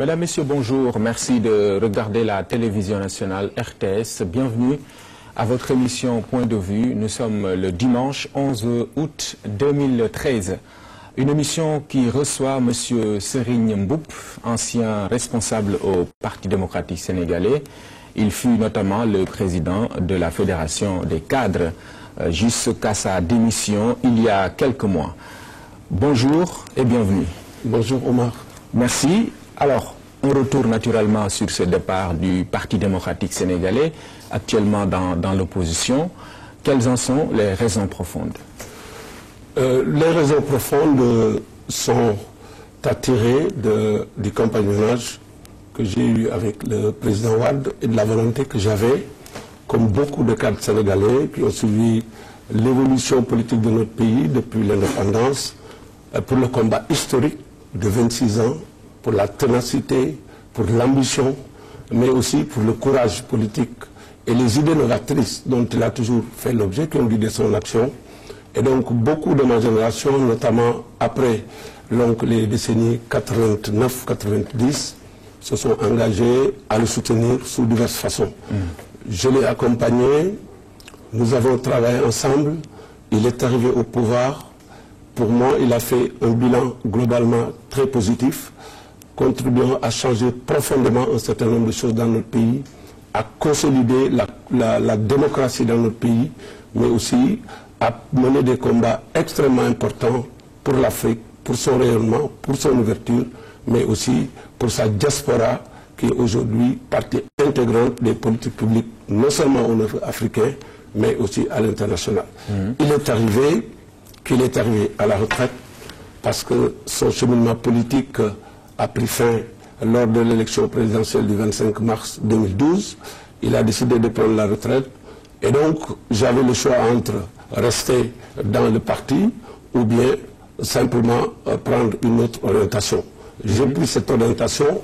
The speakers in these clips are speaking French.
Mesdames, Messieurs, bonjour. Merci de regarder la télévision nationale RTS. Bienvenue à votre émission Point de vue. Nous sommes le dimanche 11 août 2013. Une émission qui reçoit M. Serigne Mboup, ancien responsable au Parti démocratique sénégalais. Il fut notamment le président de la Fédération des cadres jusqu'à sa démission il y a quelques mois. Bonjour et bienvenue. Bonjour Omar. Merci. Alors, on retourne naturellement sur ce départ du Parti démocratique sénégalais, actuellement dans l'opposition. Quelles en sont les raisons profondes? Les raisons profondes sont attirées du compagnonnage que j'ai eu avec le président Wade et de la volonté que j'avais, comme beaucoup de cadres sénégalais qui ont suivi l'évolution politique de notre pays depuis l'indépendance, pour le combat historique de 26 ans, pour la ténacité, pour l'ambition, mais aussi pour le courage politique et les idées novatrices dont il a toujours fait l'objet, qui ont guidé son action. Et donc beaucoup de ma génération, notamment après les décennies 89-90, se sont engagés à le soutenir sous diverses façons. Je l'ai accompagné, nous avons travaillé ensemble, il est arrivé au pouvoir. Pour moi, il a fait un bilan globalement très positif, contribuant à changer profondément un certain nombre de choses dans notre pays, à consolider la démocratie dans notre pays, mais aussi à mener des combats extrêmement importants pour l'Afrique, pour son rayonnement, pour son ouverture, mais aussi pour sa diaspora, qui est aujourd'hui partie intégrante des politiques publiques, non seulement au niveau africain, mais aussi à l'international. Il est arrivé qu'il est arrivé à la retraite parce que son cheminement politique a pris fin lors de l'élection présidentielle du 25 mars 2012. Il a décidé de prendre la retraite et donc j'avais le choix entre rester dans le parti ou bien simplement prendre une autre orientation. J'ai pris cette orientation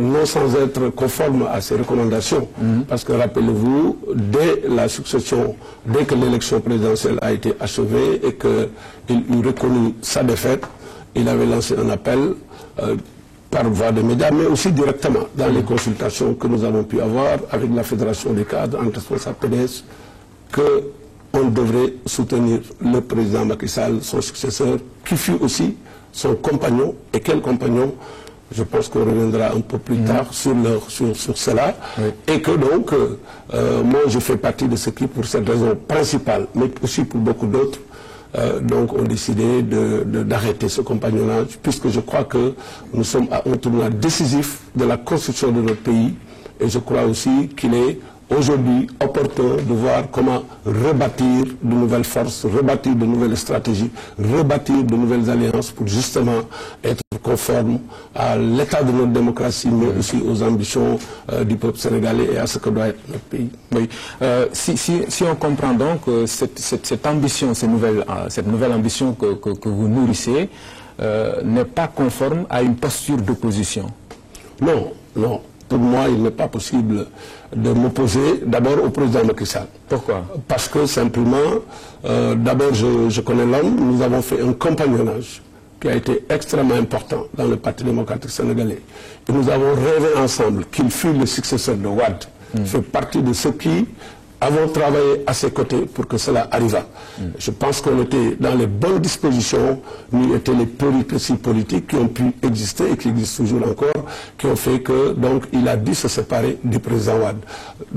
non sans être conforme à ses recommandations, parce que rappelez-vous, dès la succession, dès que l'élection présidentielle a été achevée et qu'il eut reconnu sa défaite, il avait lancé un appel par voie de médias, mais aussi directement dans les consultations que nous avons pu avoir avec la Fédération des cadres, entre responsables PDS, qu'on devrait soutenir le président Macky Sall, son successeur, qui fut aussi son compagnon. Et quel compagnon? Je pense qu'on reviendra un peu plus tard sur cela. Oui. Et que donc, moi je fais partie de ceux qui, pour cette raison principale, mais aussi pour beaucoup d'autres, donc ont décidé d'arrêter ce compagnonnage, puisque je crois que nous sommes à un tournant décisif de la construction de notre pays. Et je crois aussi qu'il est aujourd'hui opportun de voir comment rebâtir de nouvelles forces, rebâtir de nouvelles stratégies, rebâtir de nouvelles alliances pour justement être conforme à l'état de notre démocratie, mais aussi aux ambitions du peuple sénégalais et à ce que doit être notre pays. Oui. Si on comprend donc cette ambition, cette nouvelle ambition que vous nourrissez n'est pas conforme à une posture d'opposition. Non, non. Pour moi, il n'est pas possible de m'opposer d'abord au président Macky Sall. Pourquoi? Parce que simplement, d'abord je connais l'homme, nous avons fait un compagnonnage qui a été extrêmement important dans le Parti démocratique sénégalais. Et nous avons rêvé ensemble qu'il fût le successeur de Wade. Fait partie de ceux qui avons travaillé à ses côtés pour que cela arriva. Je pense qu'on était dans les bonnes dispositions, nous étions les péripéties politiques qui ont pu exister et qui existent toujours encore, qui ont fait que donc il a dû se séparer du président Wade.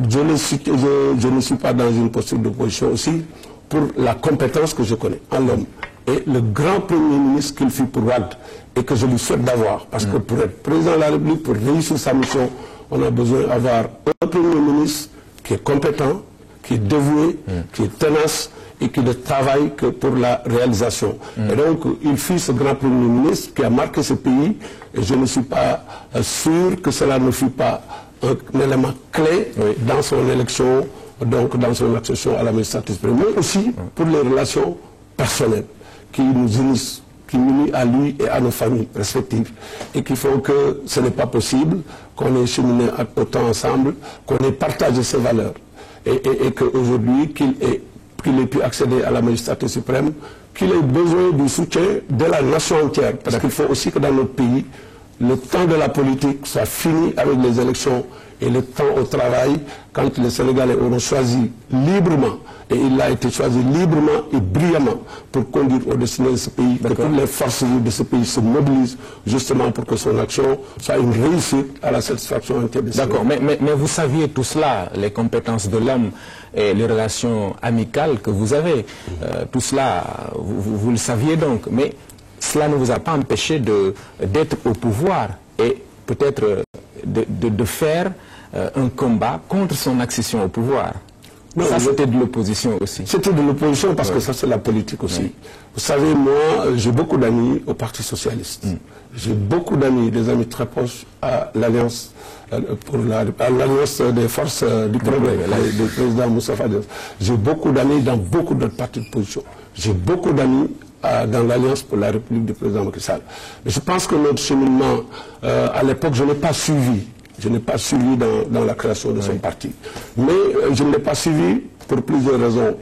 Je ne suis pas dans une posture d'opposition aussi pour la compétence que je connais en l'homme. Et le grand premier ministre qu'il fut pour Wade et que je lui souhaite d'avoir, parce que pour être président de la République, pour réussir sa mission, on a besoin d'avoir un premier ministre qui est compétent, qui est dévoué, qui est tenace et qui ne travaille que pour la réalisation. Et donc, il fut ce grand Premier ministre qui a marqué ce pays et je ne suis pas sûr que cela ne fut pas un élément clé dans son élection, donc dans son accession à la magistrature suprême, mais aussi pour les relations personnelles qui nous unissent, qui unissent à lui et à nos familles respectives et qui font que ce n'est pas possible qu'on ait cheminé autant ensemble, qu'on ait partagé ces valeurs. Et qu'aujourd'hui, qu'il ait pu accéder à la magistrature suprême, qu'il ait besoin du soutien de la nation entière. Parce qu'il faut aussi que dans notre pays, le temps de la politique soit fini avec les élections et le temps au travail, quand les Sénégalais auront choisi librement, et il a été choisi librement et brillamment pour conduire au destin de ce pays, que toutes les forces de ce pays se mobilisent justement pour que son action soit une réussite à la satisfaction entière des Sénégalais. D'accord, mais vous saviez tout cela, les compétences de l'homme et les relations amicales que vous avez, tout cela, vous le saviez donc, mais cela ne vous a pas empêché d'être au pouvoir et peut-être de faire un combat contre son accession au pouvoir. Non, ça, c'était de l'opposition aussi. C'était de l'opposition parce que ça, c'est la politique aussi. Oui. Vous savez, moi, j'ai beaucoup d'amis au Parti Socialiste. J'ai beaucoup d'amis, des amis très proches à l'Alliance des forces du progrès, du président Moustapha Diop. J'ai beaucoup d'amis dans beaucoup d'autres partis de position. J'ai beaucoup d'amis dans l'Alliance pour la République du président Macky Sall. Mais je pense que notre cheminement, à l'époque, je n'ai pas suivi. Je n'ai pas suivi dans la création de son parti. Mais je ne l'ai pas suivi pour plusieurs raisons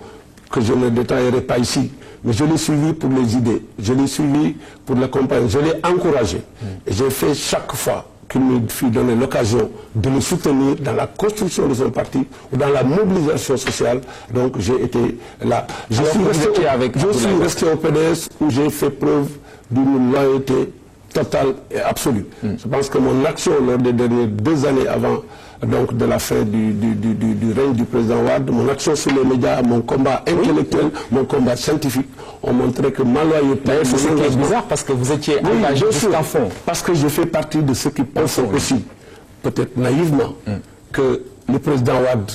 que je ne détaillerai pas ici. Mais je l'ai suivi pour les idées. Je l'ai suivi pour l'accompagner. Je l'ai encouragé. Et j'ai fait chaque fois qu'il me fut donné l'occasion de le soutenir dans la construction de son parti ou dans la mobilisation sociale. Donc j'ai été là. Je suis resté au PDS où j'ai fait preuve d'une loyauté totale et absolue. Je pense que mon action lors des dernières 2 années avant donc de la fin du règne du président Wade, mon action sur les médias, mon combat intellectuel, mon combat scientifique ont montré que ma loyauté... C'est ce qui est bizarre parce que vous étiez engagé jusqu'à fond. Parce que je fais partie de ceux qui pensent aussi, peut-être naïvement, que le président Wade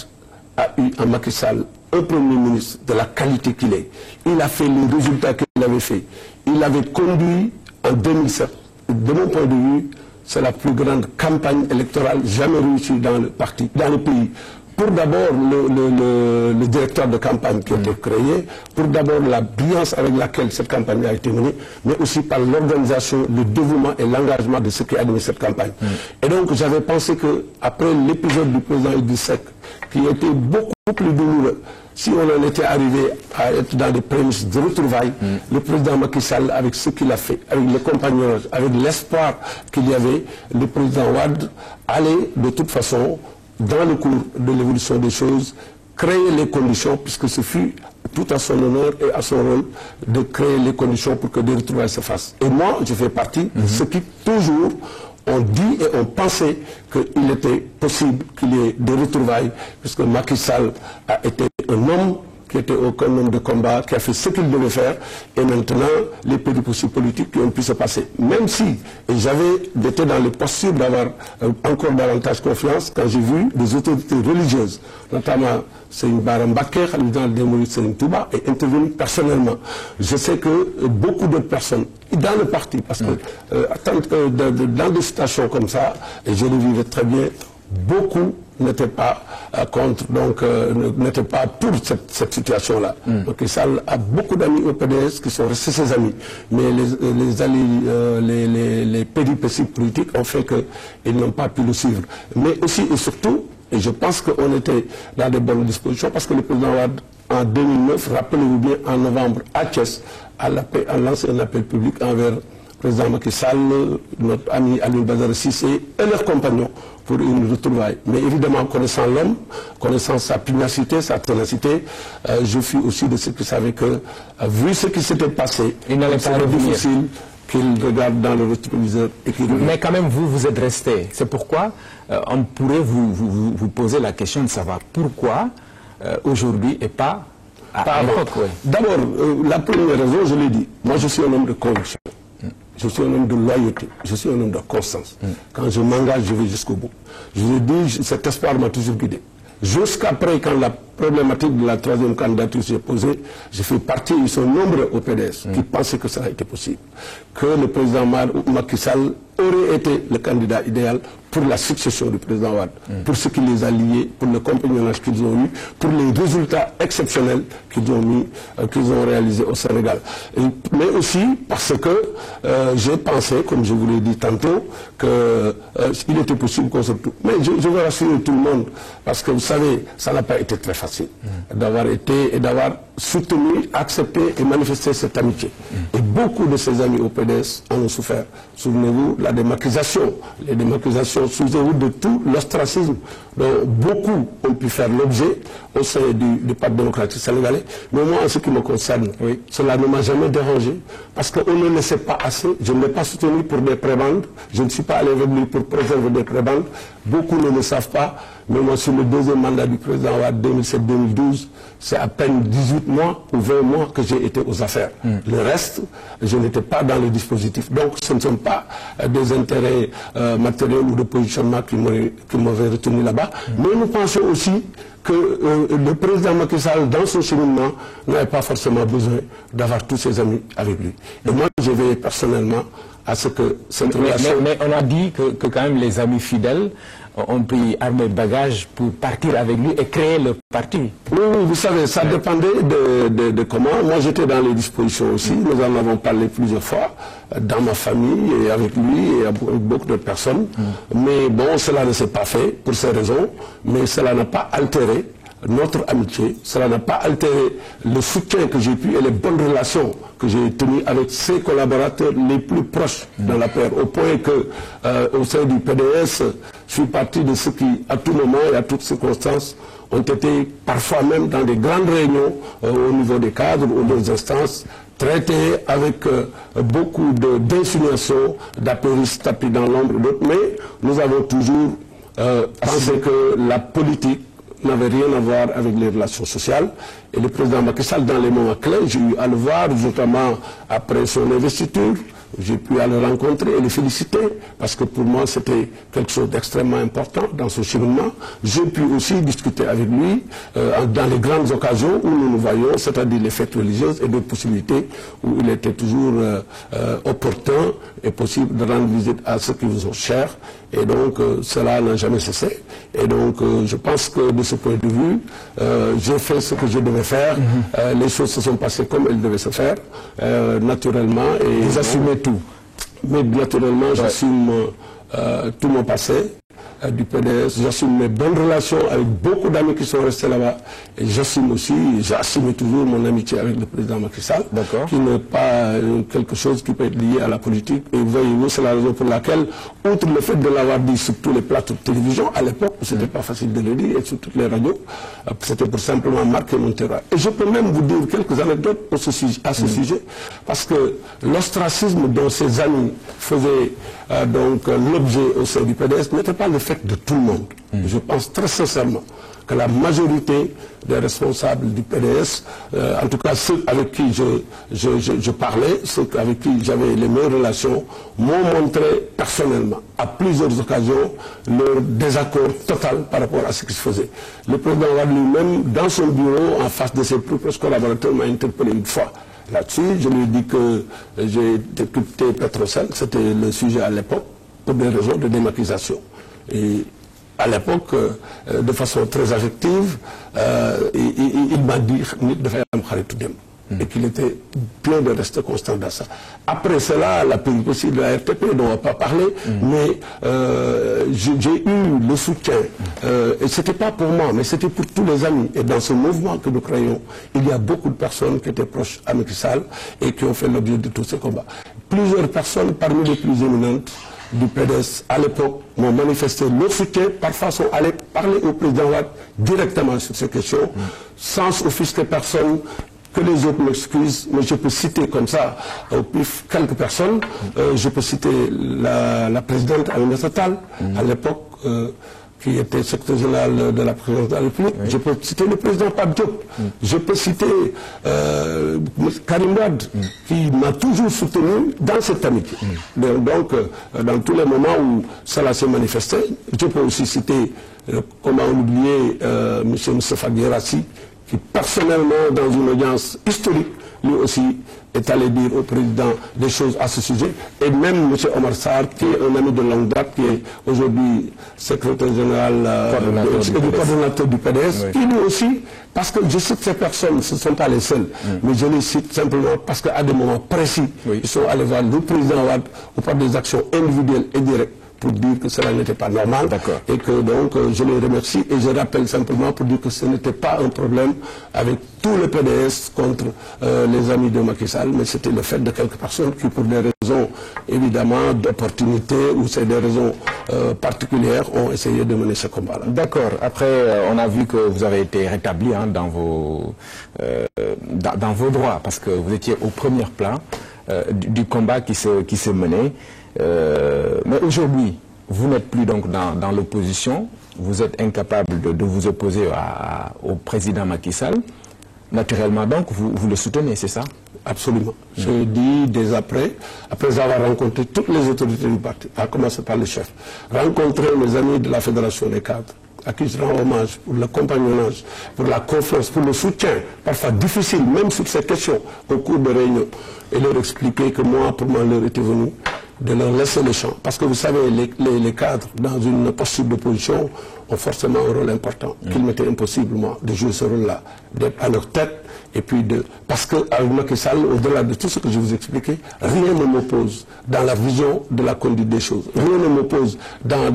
a eu en Macky Sall un premier ministre de la qualité qu'il est. Il a fait les résultats qu'il avait fait. Il avait conduit en 2007. De mon point de vue, c'est la plus grande campagne électorale jamais réussie dans le parti, dans le pays. Pour d'abord le directeur de campagne qui a été créé, pour d'abord la brillance avec laquelle cette campagne a été menée, mais aussi par l'organisation, le dévouement et l'engagement de ceux qui animaient cette campagne. Et donc j'avais pensé qu'après l'épisode du président Idriss Seck, qui était beaucoup plus douloureux, si on en était arrivé à être dans des prémices de retrouvailles, le président Macky Sall, avec ce qu'il a fait, avec le compagnonnage, avec l'espoir qu'il y avait, le président Wade allait de toute façon, dans le cours de l'évolution des choses, créer les conditions, puisque ce fut tout à son honneur et à son rôle de créer les conditions pour que des retrouvailles se fassent. Et moi, je fais partie de ceux qui toujours ont dit et ont pensé qu'il était possible qu'il y ait des retrouvailles, puisque Macky Sall a été un homme qui était aucun homme de combat, qui a fait ce qu'il devait faire, et maintenant, les péripéties politiques qui ont pu se passer. Même si j'étais dans les postures d'avoir encore davantage confiance quand j'ai vu des autorités religieuses, notamment Serigne Bara Mbacké, khalife des Mourides Serigne Touba, est intervenu personnellement. Je sais que beaucoup d'autres personnes, dans le parti, parce que dans des situations comme ça, et je le vivais très bien, beaucoup n'étaient pas contre, donc n'étaient pas pour cette situation-là. Donc Sall a beaucoup d'amis au PDS qui sont restés ses amis, mais les péripéties politiques ont fait qu'ils n'ont pas pu le suivre. Mais aussi et surtout, et je pense qu'on était dans de bonnes dispositions, parce que le président Wade, en 2009, rappelez-vous bien, en novembre, à Thiès, a lancé un appel public envers le président Macky Sall, notre ami Alioune Badara Cissé et leurs compagnons pour une retrouvaille. Mais évidemment, connaissant l'homme, connaissant sa pugnacité, sa ténacité, je fus aussi de ceux qui savaient que, vu ce qui s'était passé, il n'allait pas être difficile qu'il regarde dans le rétroviseur et qu'il... Mais quand même, vous êtes resté. C'est pourquoi on pourrait vous poser la question de savoir pourquoi aujourd'hui et pas à l'époque. D'abord, la première raison, je l'ai dit, moi je suis un homme de conviction. Je suis un homme de loyauté, je suis un homme de constance. Quand je m'engage, je vais jusqu'au bout. Je vous ai dit, cet espoir m'a toujours guidé. Jusqu'après, quand la problématique de la 3e candidature s'est posée, j'ai fait partie, ils sont nombreux au PDS qui pensaient que ça a été possible. Que le président Macky Sall aurait été le candidat idéal pour la succession du président Wade, pour ce qui les a liés, pour le compagnonnage qu'ils ont eu, pour les résultats exceptionnels qu'ils ont réalisés au Sénégal. Mais aussi parce que j'ai pensé, comme je vous l'ai dit tantôt, qu'il était possible qu'on se retrouve. Mais je veux rassurer tout le monde, parce que vous savez, ça n'a pas été très facile d'avoir été et d'avoir soutenu, accepté et manifesté cette amitié. Et beaucoup de ses amis au PDS en ont souffert. Souvenez-vous, la démarquisation, les démarquisations, souvenez-vous de tout l'ostracisme dont beaucoup ont pu faire l'objet au sein du Parti démocratique sénégalais. Mais moi, en ce qui me concerne, cela ne m'a jamais dérangé parce qu'on ne le sait pas assez. Je ne l'ai pas soutenu pour des prébendes. Je ne suis pas allé vers lui pour préserver des prébendes. Beaucoup ne le savent pas. Mais moi, sur le deuxième mandat du président Wade 2007-2012, c'est à peine 18 mois ou 20 mois que j'ai été aux affaires. Le reste, je n'étais pas dans le dispositif. Donc, ce ne sont pas des intérêts matériels ou de positionnement qui m'auraient retenu là-bas. Mais nous pensons aussi que le président Macky Sall, dans son cheminement, n'avait pas forcément besoin d'avoir tous ses amis avec lui. Et moi, j'ai veillé personnellement à ce que cette relation... Mais on a dit que quand même les amis fidèles ont pris armes et bagages pour partir avec lui et créer le parti. Oui, vous savez, ça dépendait de comment. Moi, j'étais dans les dispositions aussi. Nous en avons parlé plusieurs fois, dans ma famille et avec lui et avec beaucoup d'autres personnes. Mais bon, cela ne s'est pas fait pour ces raisons, mais cela n'a pas altéré notre amitié, cela n'a pas altéré le soutien que j'ai pu et les bonnes relations que j'ai tenues avec ses collaborateurs les plus proches dans la paire, au point que au sein du PDS, je suis partie de ceux qui, à tout moment et à toutes circonstances, ont été parfois même dans des grandes réunions au niveau des cadres ou des instances, traités avec beaucoup d'insinuations, d'apéristes tapis dans l'ombre d'autres, mais nous avons toujours pensé que la politique n'avait rien à voir avec les relations sociales. Et le président Macky Sall, dans les moments clés, j'ai eu à le voir, notamment après son investiture. J'ai pu aller le rencontrer et le féliciter, parce que pour moi, c'était quelque chose d'extrêmement important dans ce cheminement. J'ai pu aussi discuter avec lui dans les grandes occasions où nous nous voyons, c'est-à-dire les fêtes religieuses et d'autres possibilités où il était toujours opportun et possible de rendre visite à ceux qui vous sont chers. Et donc, cela n'a jamais cessé. Et donc, je pense que de ce point de vue, j'ai fait ce que je devais faire. Les choses se sont passées comme elles devaient se faire, naturellement. Et vous assumez tout. Mais naturellement, j'assume tout mon passé du PDS, j'assume mes bonnes relations avec beaucoup d'amis qui sont restés là-bas. Et j'assume aussi, j'assume toujours mon amitié avec le président Macky Sall, qui n'est pas quelque chose qui peut être lié à la politique. Et voyez-vous, c'est la raison pour laquelle, outre le fait de l'avoir dit sur tous les plateaux de télévision, à l'époque, c'était pas facile de le dire, et sur toutes les radios, c'était pour simplement marquer mon terrain. Et je peux même vous dire quelques anecdotes à ce sujet, parce que l'ostracisme dont ses amis faisaient donc l'objet au sein du PDS n'était pas le fait de tout le monde. Je pense très sincèrement que la majorité des responsables du PDS, en tout cas ceux avec qui je parlais, ceux avec qui j'avais les meilleures relations, m'ont montré personnellement, à plusieurs occasions, leur désaccord total par rapport à ce qui se faisait. Le président Wade lui-même, dans son bureau, en face de ses plus proches collaborateurs, m'a interpellé une fois. Là-dessus, je lui ai dit que j'ai décrypté Petrosen, c'était le sujet à l'époque, pour des raisons de démaquisation. Et à l'époque, de façon très affective, il m'a dit et qu'il était plein de rester constant dans ça. Après cela, la péripétie de la RTP, dont on ne va pas parler, mais j'ai eu le soutien, et ce n'était pas pour moi, mais c'était pour tous les amis. Et dans ce mouvement que nous créons, il y a beaucoup de personnes qui étaient proches à Macky Sall et qui ont fait l'objet de tous ces combats. Plusieurs personnes, parmi les plus éminentes du PDS à l'époque, m'ont manifesté leur soutien, parfois sont allés parler au président Wade directement sur ces questions, sans offusquer personne, que les autres m'excusent, mais je peux citer comme ça au pif quelques personnes. Je peux citer la présidente Aminata Tall, à l'époque, qui était secrétaire général de la présidence de la République. Je peux citer le président Pape Diop. Je peux citer Karim Wade, qui m'a toujours soutenu dans cette amitié. Donc, dans tous les moments où cela s'est manifesté, je peux aussi citer, comment oublier, M. Moustapha Guirassy, qui personnellement, dans une audience historique, lui aussi est allé dire au président des choses à ce sujet. Et même M. Omar Sarr, qui est un ami de longue date, qui est aujourd'hui secrétaire général du coordonnateur du PDS, qui lui aussi, parce que je cite ces personnes, ce ne sont pas les seules, mais je les cite simplement parce qu'à des moments précis, ils sont allés voir le président Wade ou par des actions individuelles et directes pour dire que cela n'était pas normal. Et que donc je les remercie et je rappelle simplement pour dire que ce n'était pas un problème avec tout le PDS contre les amis de Macky Sall, mais c'était le fait de quelques personnes qui, pour des raisons évidemment d'opportunité ou c'est des raisons particulières, ont essayé de mener ce combat-là. D'accord. Après, on a vu que vous avez été rétabli dans vos droits, parce que vous étiez au premier plan du combat qui se menait. Mais aujourd'hui, vous n'êtes plus donc dans l'opposition, vous êtes incapable de vous opposer au président Macky Sall. Naturellement donc, vous le soutenez, c'est ça? Absolument. Je dis dès après avoir rencontré toutes les autorités du parti, à commencer par le chef, rencontrer mes amis de la Fédération des cadres, à qui je rends hommage pour le compagnonnage, pour la confiance, pour le soutien, parfois difficile, même sur ces questions, au cours de réunions, et leur expliquer que moi, pour moi, l'heure était venue de leur laisser le champ. Parce que vous savez, les cadres, dans une posture d'opposition, ont forcément un rôle important, qu'il m'était impossible, moi, de jouer ce rôle-là, d'être à leur tête, et puis parce qu'avec Macky Sall, au-delà de tout ce que je vous expliquais, rien ne m'oppose dans la vision de la conduite des choses. Rien ne m'oppose dans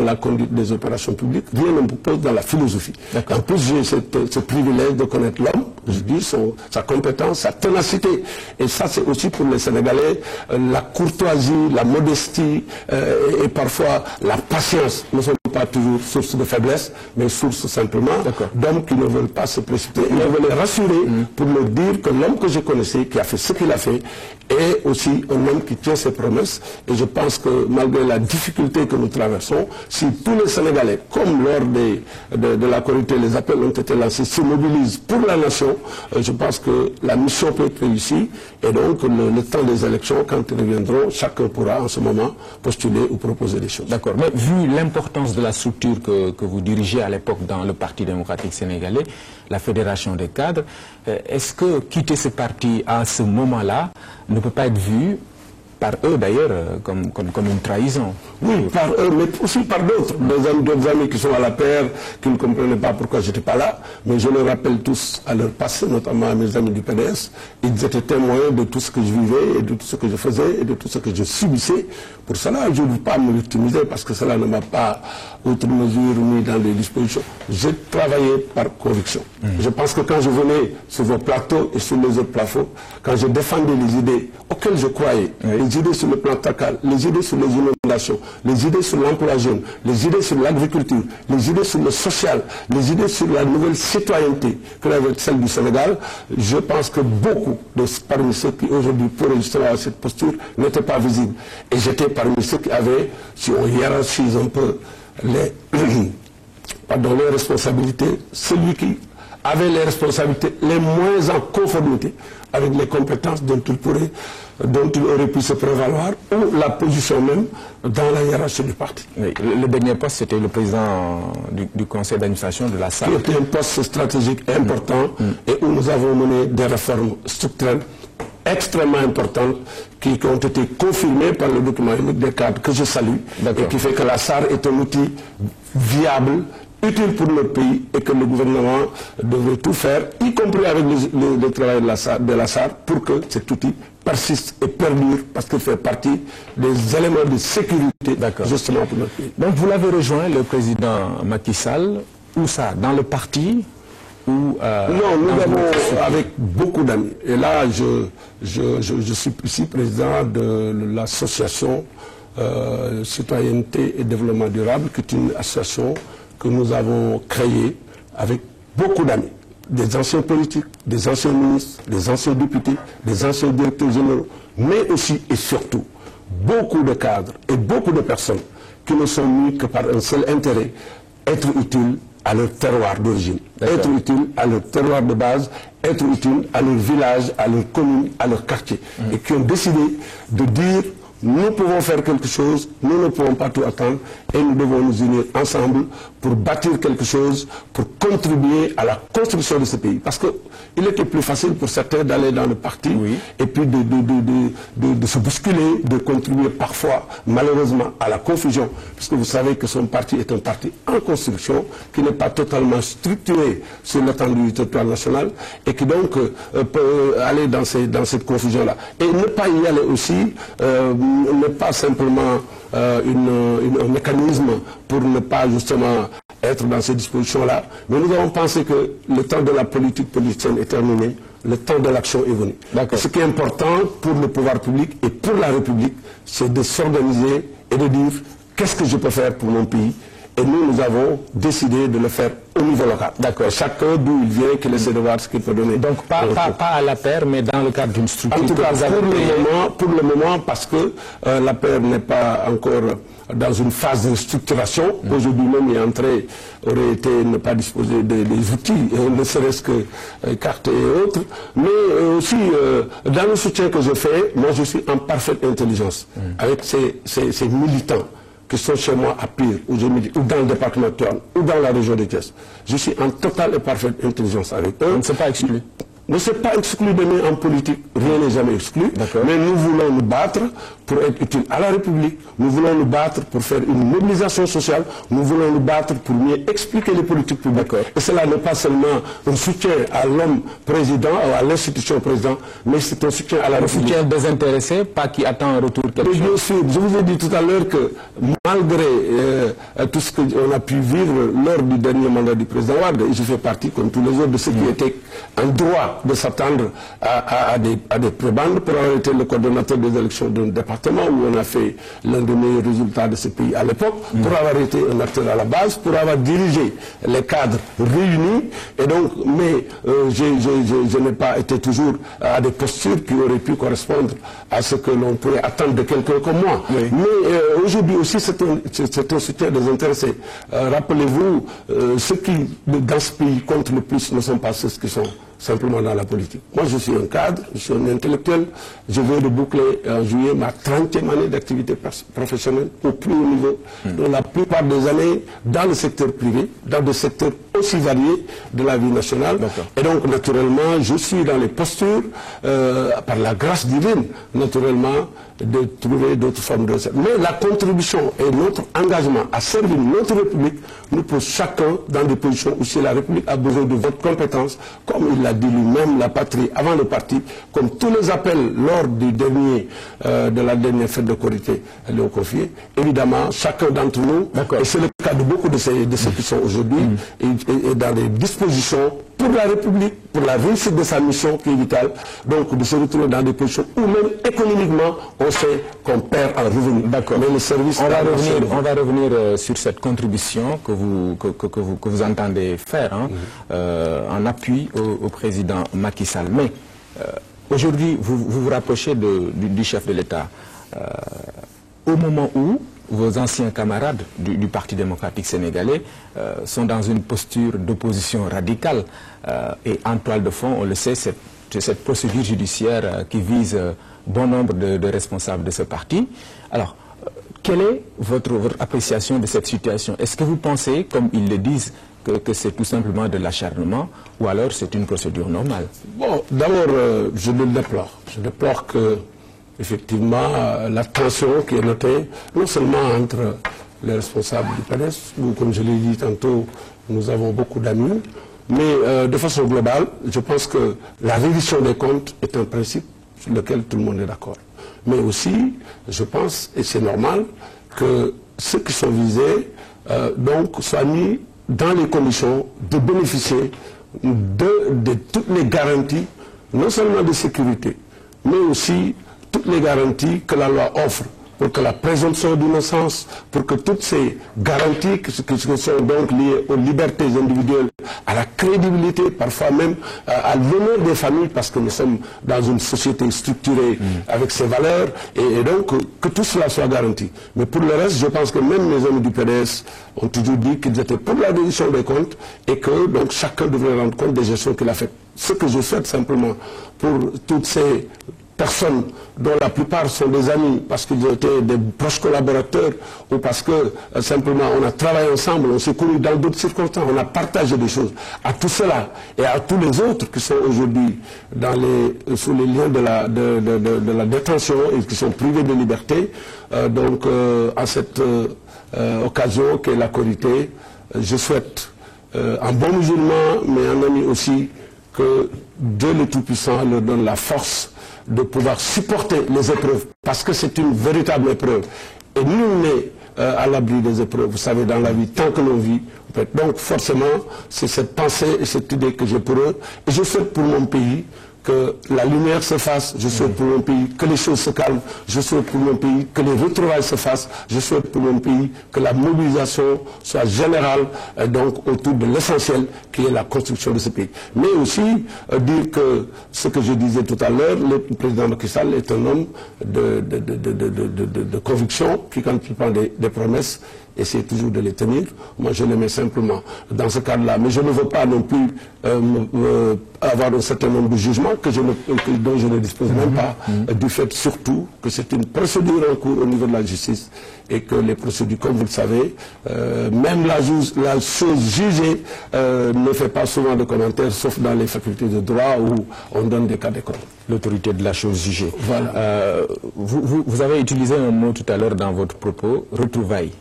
la conduite des opérations publiques, rien ne m'oppose dans la philosophie. En plus, j'ai ce privilège de connaître l'homme, je dis, sa compétence, sa ténacité. Et ça, c'est aussi pour les Sénégalais, la courtoisie, la modestie et parfois la patience ne sont pas toujours source de faiblesse, mais source simplement d'hommes qui ne veulent pas se précipiter. Et je veux les rassurer pour leur dire que l'homme que je connaissais, qui a fait ce qu'il a fait, est aussi un homme qui tient ses promesses. Et je pense que malgré la difficulté que nous traversons, si tous les Sénégalais, comme lors de la Korité, les appels ont été lancés, se mobilisent pour la nation, je pense que la mission peut être réussie. Et donc, le temps des élections, quand ils reviendront, chacun pourra en ce moment postuler ou proposer des choses. D'accord. Mais vu l'importance de la structure que vous dirigez à l'époque dans le Parti démocratique sénégalais, la Fédération des cadres, est-ce que quitter ce parti à ce moment-là ne peut pas être vu par eux d'ailleurs comme une trahison? Oui, par eux, mais aussi par d'autres amis qui sont à la paire, qui ne comprenaient pas pourquoi je n'étais pas là, mais je les rappelle tous à leur passé, notamment à mes amis du PDS. Ils étaient témoins de tout ce que je vivais, et de tout ce que je faisais, et de tout ce que je subissais. Pour cela, je ne veux pas me victimiser, parce que cela ne m'a pas, outre mesure, mis dans les dispositions. J'ai travaillé par conviction. Je pense que quand je venais sur vos plateaux et sur les autres plateaux, quand je défendais les idées auxquelles je croyais, les idées sur le plan tacal, les idées sur les inondations, les idées sur l'emploi jeune, les idées sur l'agriculture, les idées sur le social, les idées sur la nouvelle citoyenneté que avec celle du Sénégal, je pense que beaucoup parmi ceux qui aujourd'hui pourraient justement avoir cette posture n'étaient pas visibles. Et j'étais parmi ceux qui avaient, si on hiérarchise un peu les responsabilités, celui qui avait les responsabilités les moins en conformité avec les compétences dont il aurait pu se prévaloir, ou la position même dans la hiérarchie du parti. Oui, le dernier poste, c'était le président du conseil d'administration de la SAR. Qui était un poste stratégique important et où nous avons mené des réformes structurelles extrêmement importantes qui ont été confirmées par le document unique des cadres que je salue et qui fait que la SAR est un outil viable, utile pour notre pays et que le gouvernement devrait tout faire, y compris avec le travail de la SAR, pour que cet outil persiste et perdure, parce qu'il fait partie des éléments de sécurité justement pour notre pays. Donc vous l'avez rejoint, le président Macky Sall, où ça? Dans le parti ou Non, nous avons avec beaucoup d'amis. Et là, je suis ici président de l'association Citoyenneté et Développement Durable, qui est une association que nous avons créée avec beaucoup d'amis. Des anciens politiques, des anciens ministres, des anciens députés, des anciens directeurs généraux, mais aussi et surtout beaucoup de cadres et beaucoup de personnes qui ne sont mis que par un seul intérêt, être utiles à leur terroir d'origine, être utiles à leur terroir de base, être utiles à leur village, à leur commune, à leur quartier, et qui ont décidé de dire: nous pouvons faire quelque chose, nous ne pouvons pas tout attendre et nous devons nous unir ensemble pour pour bâtir quelque chose, pour contribuer à la construction de ce pays. Parce qu'il était plus facile pour certains d'aller dans le parti et puis de se bousculer, de contribuer parfois, malheureusement, à la confusion. Puisque vous savez que son parti est un parti en construction, qui n'est pas totalement structuré sur l'étendue du territoire national et qui donc peut aller dans cette confusion-là. Et ne pas y aller aussi n'est pas simplement un mécanisme pour ne pas justement être dans ces dispositions-là. Mais nous avons pensé que le temps de la politique politicienne est terminé, le temps de l'action est venu. Ce qui est important pour le pouvoir public et pour la République, c'est de s'organiser et de dire qu'est-ce que je peux faire pour mon pays. Et nous avons décidé de le faire au niveau local. D'accord. Chacun d'où il vient, qu'il essaie de voir ce qu'il peut donner. Donc pas à la paire, mais dans le cadre d'une structure. En tout cas, pour le moment, parce que la paire n'est pas encore dans une phase de structuration. Aujourd'hui même, y entrer aurait été ne pas disposer des outils, ne serait-ce que cartes et autres. Mais aussi, dans le soutien que je fais, moi je suis en parfaite intelligence avec ces militants qui sont chez moi à Pire, ou dans le département de Tivaouane, ou dans la région de Thiès. Je suis en totale et parfaite intelligence avec eux. On ne s'est pas exclu. Ne s'est pas exclu de nous en politique, rien n'est jamais exclu, mais nous voulons nous battre pour être utile à la République, nous voulons nous battre pour faire une mobilisation sociale, nous voulons nous battre pour mieux expliquer les politiques publiques. Et cela n'est pas seulement un soutien à l'homme président, ou à l'institution président, mais c'est un soutien à la République. Un soutien désintéressé, pas qui attend un retour quelque chose. Bien sûr, je vous ai dit tout à l'heure que malgré tout ce qu'on a pu vivre lors du dernier mandat du président Wade, et je fais partie, comme tous les autres, de ceux qui étaient en droit de s'attendre à des prébendes pour avoir été le coordonnateur des élections d'un département où on a fait l'un des meilleurs résultats de ce pays à l'époque, pour avoir été un acteur à la base, pour avoir dirigé les cadres réunis. Et donc, mais je n'ai pas été toujours à des postures qui auraient pu correspondre à ce que l'on pourrait attendre de quelqu'un comme moi. Mais aujourd'hui aussi, c'est un soutien désintéressé. Rappelez-vous, ceux qui, dans ce pays, comptent le plus ne sont pas ceux qui sont simplement dans la politique. Moi, je suis un cadre, je suis un intellectuel, je viens de boucler en juillet ma 30e année d'activité professionnelle au plus haut niveau, dans la plupart des années dans le secteur privé, dans des secteurs aussi variés de la vie nationale. Et donc, naturellement, je suis dans les postures, par la grâce divine, naturellement, de trouver d'autres formes de service. Mais la contribution et notre engagement à servir notre République nous pose chacun dans des positions où si la République a besoin de votre compétence, comme il l'a dit lui-même, la patrie avant le parti, comme tous les appels lors de la dernière fête de Korité lui ont confié. Évidemment, chacun d'entre nous, et c'est le cas de beaucoup de ceux qui sont aujourd'hui, est dans des dispositions pour la République, pour la réussite de sa mission qui est vitale, donc de se retrouver dans des positions où même économiquement, on sait qu'on perd en revenus. D'accord. Mais le service... On va revenir sur cette contribution que vous entendez faire en appui au président Macky Sall. Mais aujourd'hui, vous vous rapprochez du chef de l'État. Au moment où vos anciens camarades du Parti démocratique sénégalais sont dans une posture d'opposition radicale. Et en toile de fond, on le sait, c'est cette procédure judiciaire qui vise bon nombre de responsables de ce parti. Alors, quelle est votre appréciation de cette situation? Est-ce que vous pensez, comme ils le disent, que c'est tout simplement de l'acharnement, ou alors c'est une procédure normale? Bon, d'abord, je le déplore. Je déplore que effectivement, la tension qui est notée, non seulement entre les responsables du PDS, où, comme je l'ai dit tantôt, nous avons beaucoup d'amis, mais de façon globale, je pense que la révision des comptes est un principe sur lequel tout le monde est d'accord. Mais aussi, je pense, et c'est normal, que ceux qui sont visés donc, soient mis dans les conditions de bénéficier de toutes les garanties, non seulement de sécurité, mais aussi toutes les garanties que la loi offre pour que la présomption d'innocence, pour que toutes ces garanties qui sont donc liées aux libertés individuelles, à la crédibilité, parfois même à l'honneur des familles, parce que nous sommes dans une société structurée avec ses valeurs, et donc que tout cela soit garanti. Mais pour le reste, je pense que même les amis du PDS ont toujours dit qu'ils étaient pour la reddition des comptes et que donc chacun devrait rendre compte des gestions qu'il a faites. Ce que je souhaite simplement pour toutes ces personnes dont la plupart sont des amis parce qu'ils étaient des proches collaborateurs ou parce que simplement on a travaillé ensemble, on s'est connus dans d'autres circonstances, on a partagé des choses. À tout cela et à tous les autres qui sont aujourd'hui sous les liens de la détention et qui sont privés de liberté, à cette occasion qu'est la Korité, je souhaite un bon musulman, mais un ami aussi, que Dieu le Tout-Puissant leur donne la force de pouvoir supporter les épreuves, parce que c'est une véritable épreuve. Et nul n'est à l'abri des épreuves, vous savez, dans la vie, tant que l'on vit. Donc forcément, c'est cette pensée et cette idée que j'ai pour eux. Et je souhaite pour mon pays que la lumière se fasse, je souhaite pour mon pays que les choses se calment, je souhaite pour mon pays que les retrouvailles se fassent, je souhaite pour mon pays que la mobilisation soit générale donc autour de l'essentiel qui est la construction de ce pays. Mais aussi dire que ce que je disais tout à l'heure, le président Macky Sall est un homme de conviction qui, quand il prend des promesses, essaie toujours de les tenir. Moi, je les mets simplement dans ce cadre-là. Mais je ne veux pas non plus avoir un certain nombre de jugements dont je ne dispose même pas, du fait surtout que c'est une procédure en cours au niveau de la justice et que les procédures, comme vous le savez, même la chose jugée ne fait pas souvent de commentaires, sauf dans les facultés de droit où on donne des cas d'école. L'autorité de la chose jugée. Voilà. Vous avez utilisé un mot tout à l'heure dans votre propos, retrouvailles.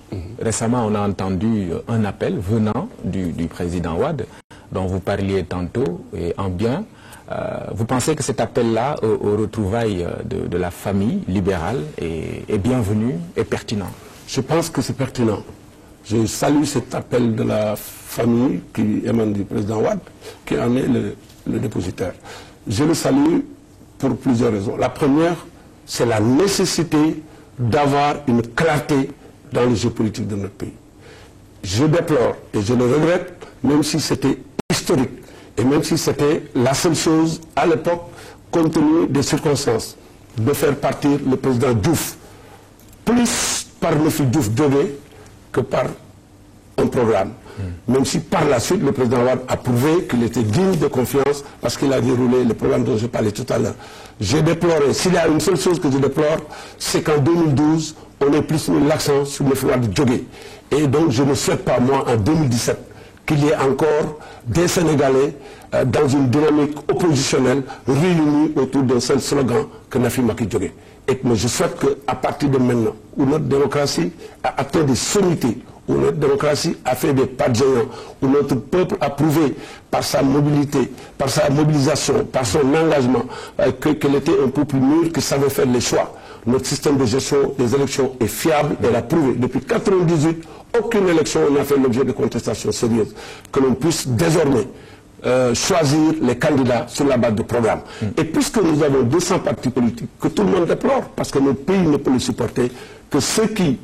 Récemment, on a entendu un appel venant du président Wade, dont vous parliez tantôt, et en bien. Vous pensez que cet appel-là aux retrouvailles de la famille libérale est bienvenu et pertinent? Je pense que c'est pertinent. Je salue cet appel de la famille qui émane du président Wade, qui en est le dépositaire. Je le salue pour plusieurs raisons. La première, c'est la nécessité d'avoir une clarté dans le jeu politique de notre pays. Je déplore et je le regrette, même si c'était historique et même si c'était la seule chose à l'époque, compte tenu des circonstances, de faire partir le président Diouf, plus par le fil Diouf-Diobé que par un programme. Même si par la suite le président Wade a prouvé qu'il était digne de confiance parce qu'il a déroulé le programme dont je parlais tout à l'heure. J'ai déploré, s'il y a une seule chose que je déplore, c'est qu'en 2012, on ait plus mis l'accent sur le flou de Diobé. Et donc je ne souhaite pas, moi, en 2017, qu'il y ait encore des Sénégalais dans une dynamique oppositionnelle réunis autour d'un seul slogan que Nafi Macky Diobé. Et mais je souhaite qu'à partir de maintenant, où notre démocratie a atteint des sommités, où notre démocratie a fait des pas de géant, où notre peuple a prouvé par sa mobilité, par sa mobilisation, par son engagement, qu'elle était un peuple mûr qui savait faire les choix. Notre système de gestion des élections est fiable et l'a prouvé. Depuis 1998, aucune élection n'a fait l'objet de contestations sérieuses. Que l'on puisse désormais choisir les candidats sur la base de programme. Et puisque nous avons 200 partis politiques, que tout le monde déplore, parce que notre pays ne peut les supporter, que ceux qui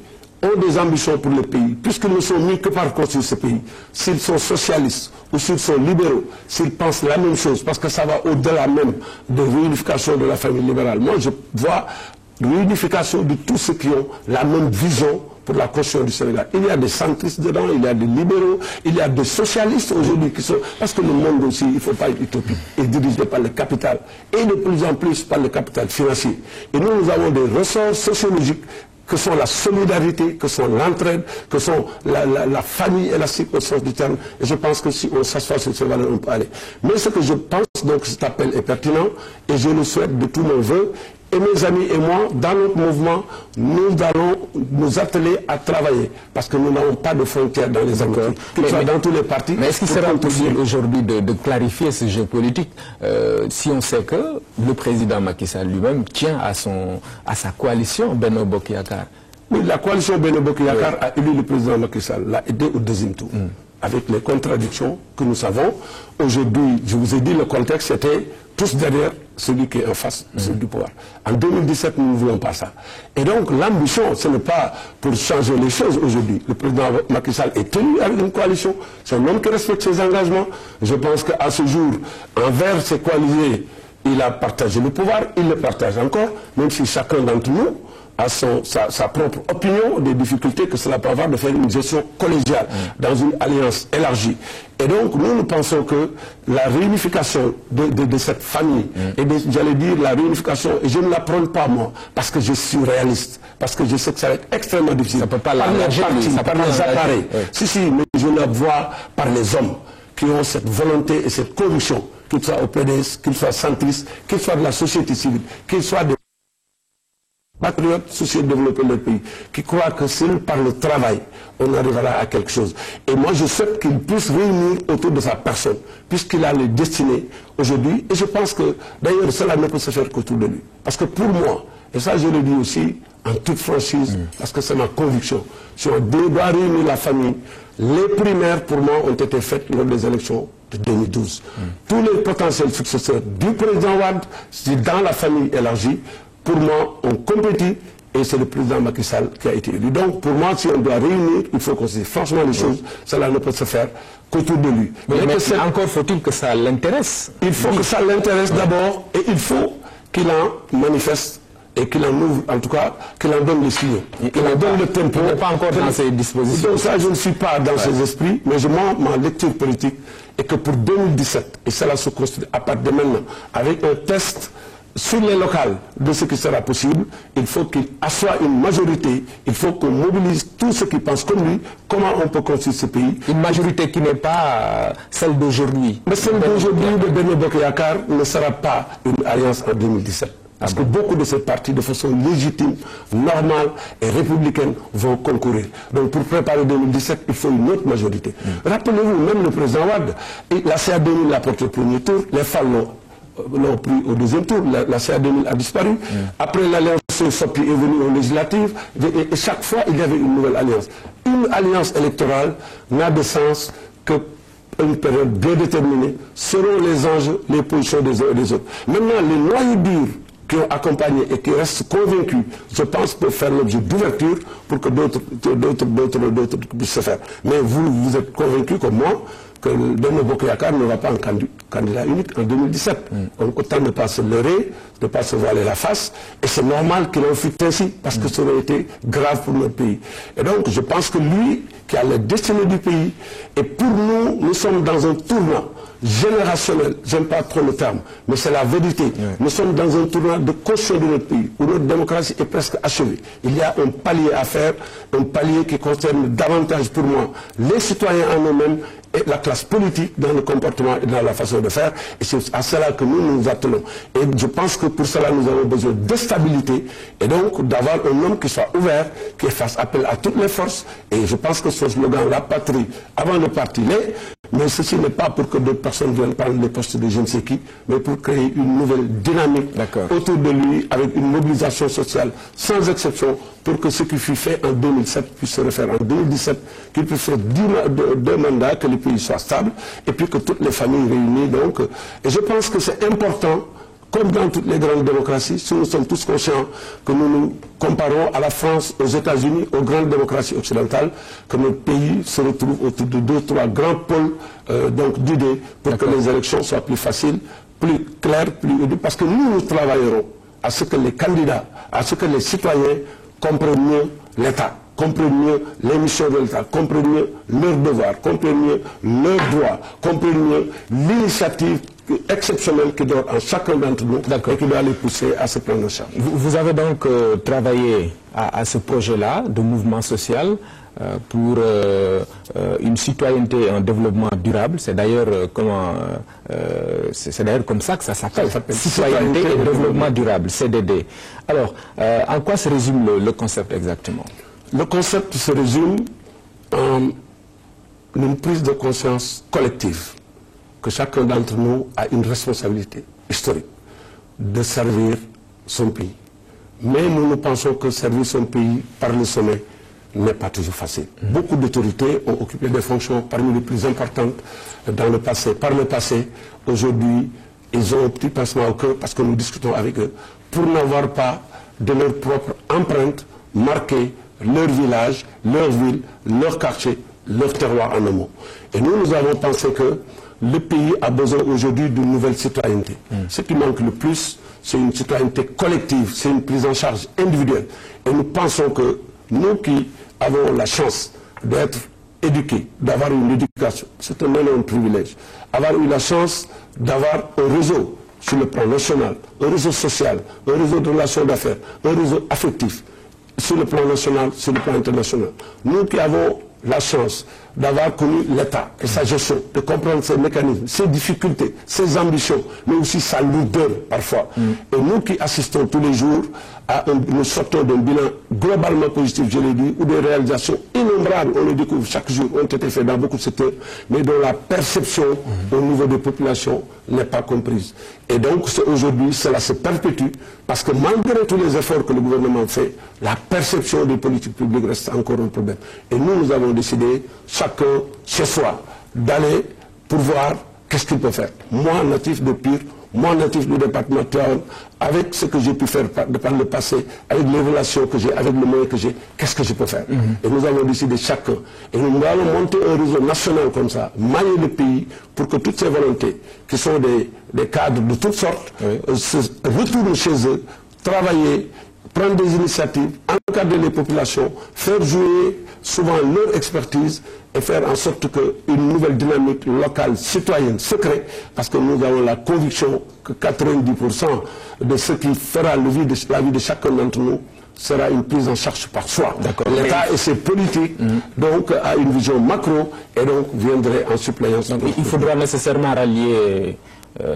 ont des ambitions pour le pays, puisqu'ils ne sont mis que par construire ce pays, s'ils sont socialistes ou s'ils sont libéraux, s'ils pensent la même chose, parce que ça va au-delà même de réunification de la famille libérale. Moi, je vois réunification de tous ceux qui ont la même vision pour la construction du Sénégal. Il y a des centristes dedans, il y a des libéraux, il y a des socialistes aujourd'hui qui sont... Parce que le monde aussi, il ne faut pas être utopique, est dirigé par le capital, et de plus en plus par le capital financier. Et nous avons des ressorts sociologiques que sont la solidarité, que sont l'entraide, que sont la famille élastique au sens du terme. Et je pense que si on s'assoit sur ces valeurs, on peut aller. Mais ce que je pense, donc, cet appel est pertinent, et je le souhaite de tout mon vœu. Et mes amis et moi, dans notre mouvement, nous allons nous atteler à travailler. Parce que nous n'avons pas de frontières dans les accords, que ce soit dans tous les partis. Mais est-ce qu'il sera possible aujourd'hui de clarifier ce jeu politique si on sait que le président Macky Sall lui-même tient à sa coalition Benno Bokk Yakaar? Oui, la coalition Benno Bokk Yakaar a élu le président Macky Sall, l'a aidé au deuxième tour. Avec les contradictions que nous savons. Aujourd'hui, je vous ai dit, le contexte était tous derrière celui qui est en face du pouvoir. En 2017, nous ne voulons pas ça. Et donc, l'ambition, ce n'est pas pour changer les choses aujourd'hui. Le président Macky Sall est tenu avec une coalition. C'est un homme qui respecte ses engagements. Je pense qu'à ce jour, envers ses coalisés, il a partagé le pouvoir, il le partage encore, même si chacun d'entre nous a sa propre opinion des difficultés que cela peut avoir de faire une gestion collégiale dans une alliance élargie. Et donc, nous pensons que la réunification de cette famille, et j'allais dire la réunification, et je ne la prône pas moi, parce que je suis réaliste, parce que je sais que ça va être extrêmement difficile. Ça peut pas par les partis, par les appareils. Si, mais je la vois par les hommes qui ont cette volonté et cette conviction, qu'ils soient au PDS, qu'ils soient centristes, qu'ils soient de la société civile, qu'ils soient des patriotes soucieux de développer leur pays, qui croient que c'est par le travail on arrivera à quelque chose. Et moi je souhaite qu'il puisse réunir autour de sa personne, puisqu'il a les destinées aujourd'hui, et je pense que d'ailleurs cela ne peut se faire qu'autour de lui. Parce que pour moi, et ça je le dis aussi en toute franchise, parce que c'est ma conviction, si on doit réunir la famille, les primaires pour moi ont été faites lors des élections de 2012. Tous les potentiels successeurs du président Wade, c'est dans la famille élargie. Pour moi, on compétit et c'est le président Macky Sall qui a été élu. Donc, pour moi, si on doit réunir, il faut qu'on se dise franchement les choses. Cela ne peut se faire qu'autour de lui. Mais encore faut-il que ça l'intéresse. Il faut que ça l'intéresse d'abord et il faut qu'il en manifeste et qu'il en ouvre, en tout cas, qu'il en donne les signaux. Qu'il en donne le tempo. Il n'est pas encore dans ses dispositions. Donc ça, je ne suis pas dans ses esprits, mais ma lecture politique est que pour 2017, et cela se construit à partir de maintenant, avec un test sur les locales de ce qui sera possible, il faut qu'il assoie une majorité, il faut qu'on mobilise tous ceux qui pensent comme lui, comment on peut construire ce pays. Une majorité qui n'est pas celle d'aujourd'hui. Mais celle d'aujourd'hui de Benno Bokk Yakaar ne sera pas une alliance en 2017. Parce que beaucoup de ces partis, de façon légitime, normale et républicaine, vont concourir. Donc pour préparer 2017, il faut une autre majorité. Rappelez-vous, même le président Wade, la CA 2000 l'a porté au premier tour, les FAL l'ont pris au deuxième tour, la CA 2000 a disparu. Après l'alliance Sopi est venue aux législatives, et chaque fois il y avait une nouvelle alliance. Une alliance électorale n'a de sens que une période bien déterminée, selon les enjeux, les positions des uns et des autres. Maintenant, les noyaux durs qui ont accompagné et qui restent convaincus, je pense, peuvent faire l'objet d'ouverture pour que d'autres puissent se faire. Mais vous êtes convaincus comme moi que Benno Bokk Yakaar ne va pas en candidat unique en 2017. Donc autant ne pas se leurrer, ne pas se voiler la face, et c'est normal qu'il en fût ainsi, parce que ça aurait été grave pour notre pays. Et donc je pense que lui, qui a la destinée du pays, et pour nous, nous sommes dans un tournant générationnel, j'aime pas trop le terme, mais c'est la vérité. Nous sommes dans un tournant de construction de notre pays, où notre démocratie est presque achevée. Il y a un palier à faire, un palier qui concerne davantage pour moi les citoyens en eux-mêmes et la classe politique dans le comportement et dans la façon de faire. Et c'est à cela que nous nous attelons. Et je pense que pour cela, nous avons besoin de stabilité et donc d'avoir un homme qui soit ouvert, qui fasse appel à toutes les forces. Et je pense que ce slogan, la patrie avant le parti l'est. Mais ceci n'est pas pour que d'autres personnes viennent prendre les postes de je ne sais qui, mais pour créer une nouvelle dynamique autour de lui, avec une mobilisation sociale sans exception, pour que ce qui fut fait en 2007 puisse se refaire en 2017, qu'il puisse faire 2 mandats, que le pays soit stable, et puis que toutes les familles réunies. Donc, et je pense que c'est important, comme dans toutes les grandes démocraties, si nous sommes tous conscients que nous nous comparons à la France, aux États-Unis, aux grandes démocraties occidentales, que notre pays se retrouve autour de 2-3 grands pôles d'idées pour que les élections soient plus faciles, plus claires, parce que nous travaillerons à ce que les candidats, à ce que les citoyens comprennent mieux l'État, comprennent mieux les missions de l'État, comprennent mieux leurs devoirs, comprennent mieux leurs droits, comprennent mieux l'initiative exceptionnelle qui doit en chacun d'entre nous et qui doit les pousser à se prendre en charge. Vous avez donc travaillé à ce projet-là de mouvement social pour une citoyenneté et un développement durable. C'est d'ailleurs comme ça que ça s'appelle, citoyenneté et développement durable, CDD. Alors, en quoi se résume le concept exactement? Le concept se résume en une prise de conscience collective, que chacun d'entre nous a une responsabilité historique de servir son pays. Mais nous pensons que servir son pays par le sommet n'est pas toujours facile. Beaucoup d'autorités ont occupé des fonctions parmi les plus importantes dans le passé. Par le passé, aujourd'hui, ils ont un petit pincement au cœur parce que nous discutons avec eux pour n'avoir pas de leur propre empreinte marquée leur village, leur ville, leur quartier, leur terroir en un mot. Et nous avons pensé que le pays a besoin aujourd'hui d'une nouvelle citoyenneté. Ce qui manque le plus, c'est une citoyenneté collective, c'est une prise en charge individuelle. Et nous pensons que nous qui avons la chance d'être éduqués, d'avoir une éducation, c'est un énorme privilège. Avoir eu la chance d'avoir un réseau sur le plan national, un réseau social, un réseau de relations d'affaires, un réseau affectif, sur le plan national, sur le plan international. Nous qui avons la chance d'avoir connu l'État et sa gestion, de comprendre ses mécanismes, ses difficultés, ses ambitions, mais aussi sa lourdeur parfois. Et nous qui assistons tous les jours à nous sortons d'un bilan globalement positif, je l'ai dit, où des réalisations innombrables, on le découvre chaque jour, ont été faites dans beaucoup de secteurs, mais dont la perception au niveau des populations n'est pas comprise. Et donc aujourd'hui, cela se perpétue, parce que malgré tous les efforts que le gouvernement fait, la perception des politiques publiques reste encore un problème. Et nous avons décidé, chacun chez soi, d'aller pour voir qu'est-ce qu'il peut faire. Moi, natif de Pire, moi, natif du département de Tivaouane, avec ce que j'ai pu faire par le passé, avec les relations que j'ai, avec le moyen que j'ai, qu'est-ce que je peux faire? Et nous avons décidé chacun. Et nous allons monter un réseau national comme ça, mailler le pays, pour que toutes ces volontés, qui sont des cadres de toutes sortes, se retournent chez eux, travailler, prendre des initiatives, encadrer les populations, faire jouer souvent leur expertise et faire en sorte qu'une nouvelle dynamique locale, citoyenne, se crée, parce que nous avons la conviction que 90% de ce qui fera la vie de chacun d'entre nous sera une prise en charge par soi. L'État et ses politiques, donc, a une vision macro et donc viendrait en suppléance. Donc, il faudra nécessairement rallier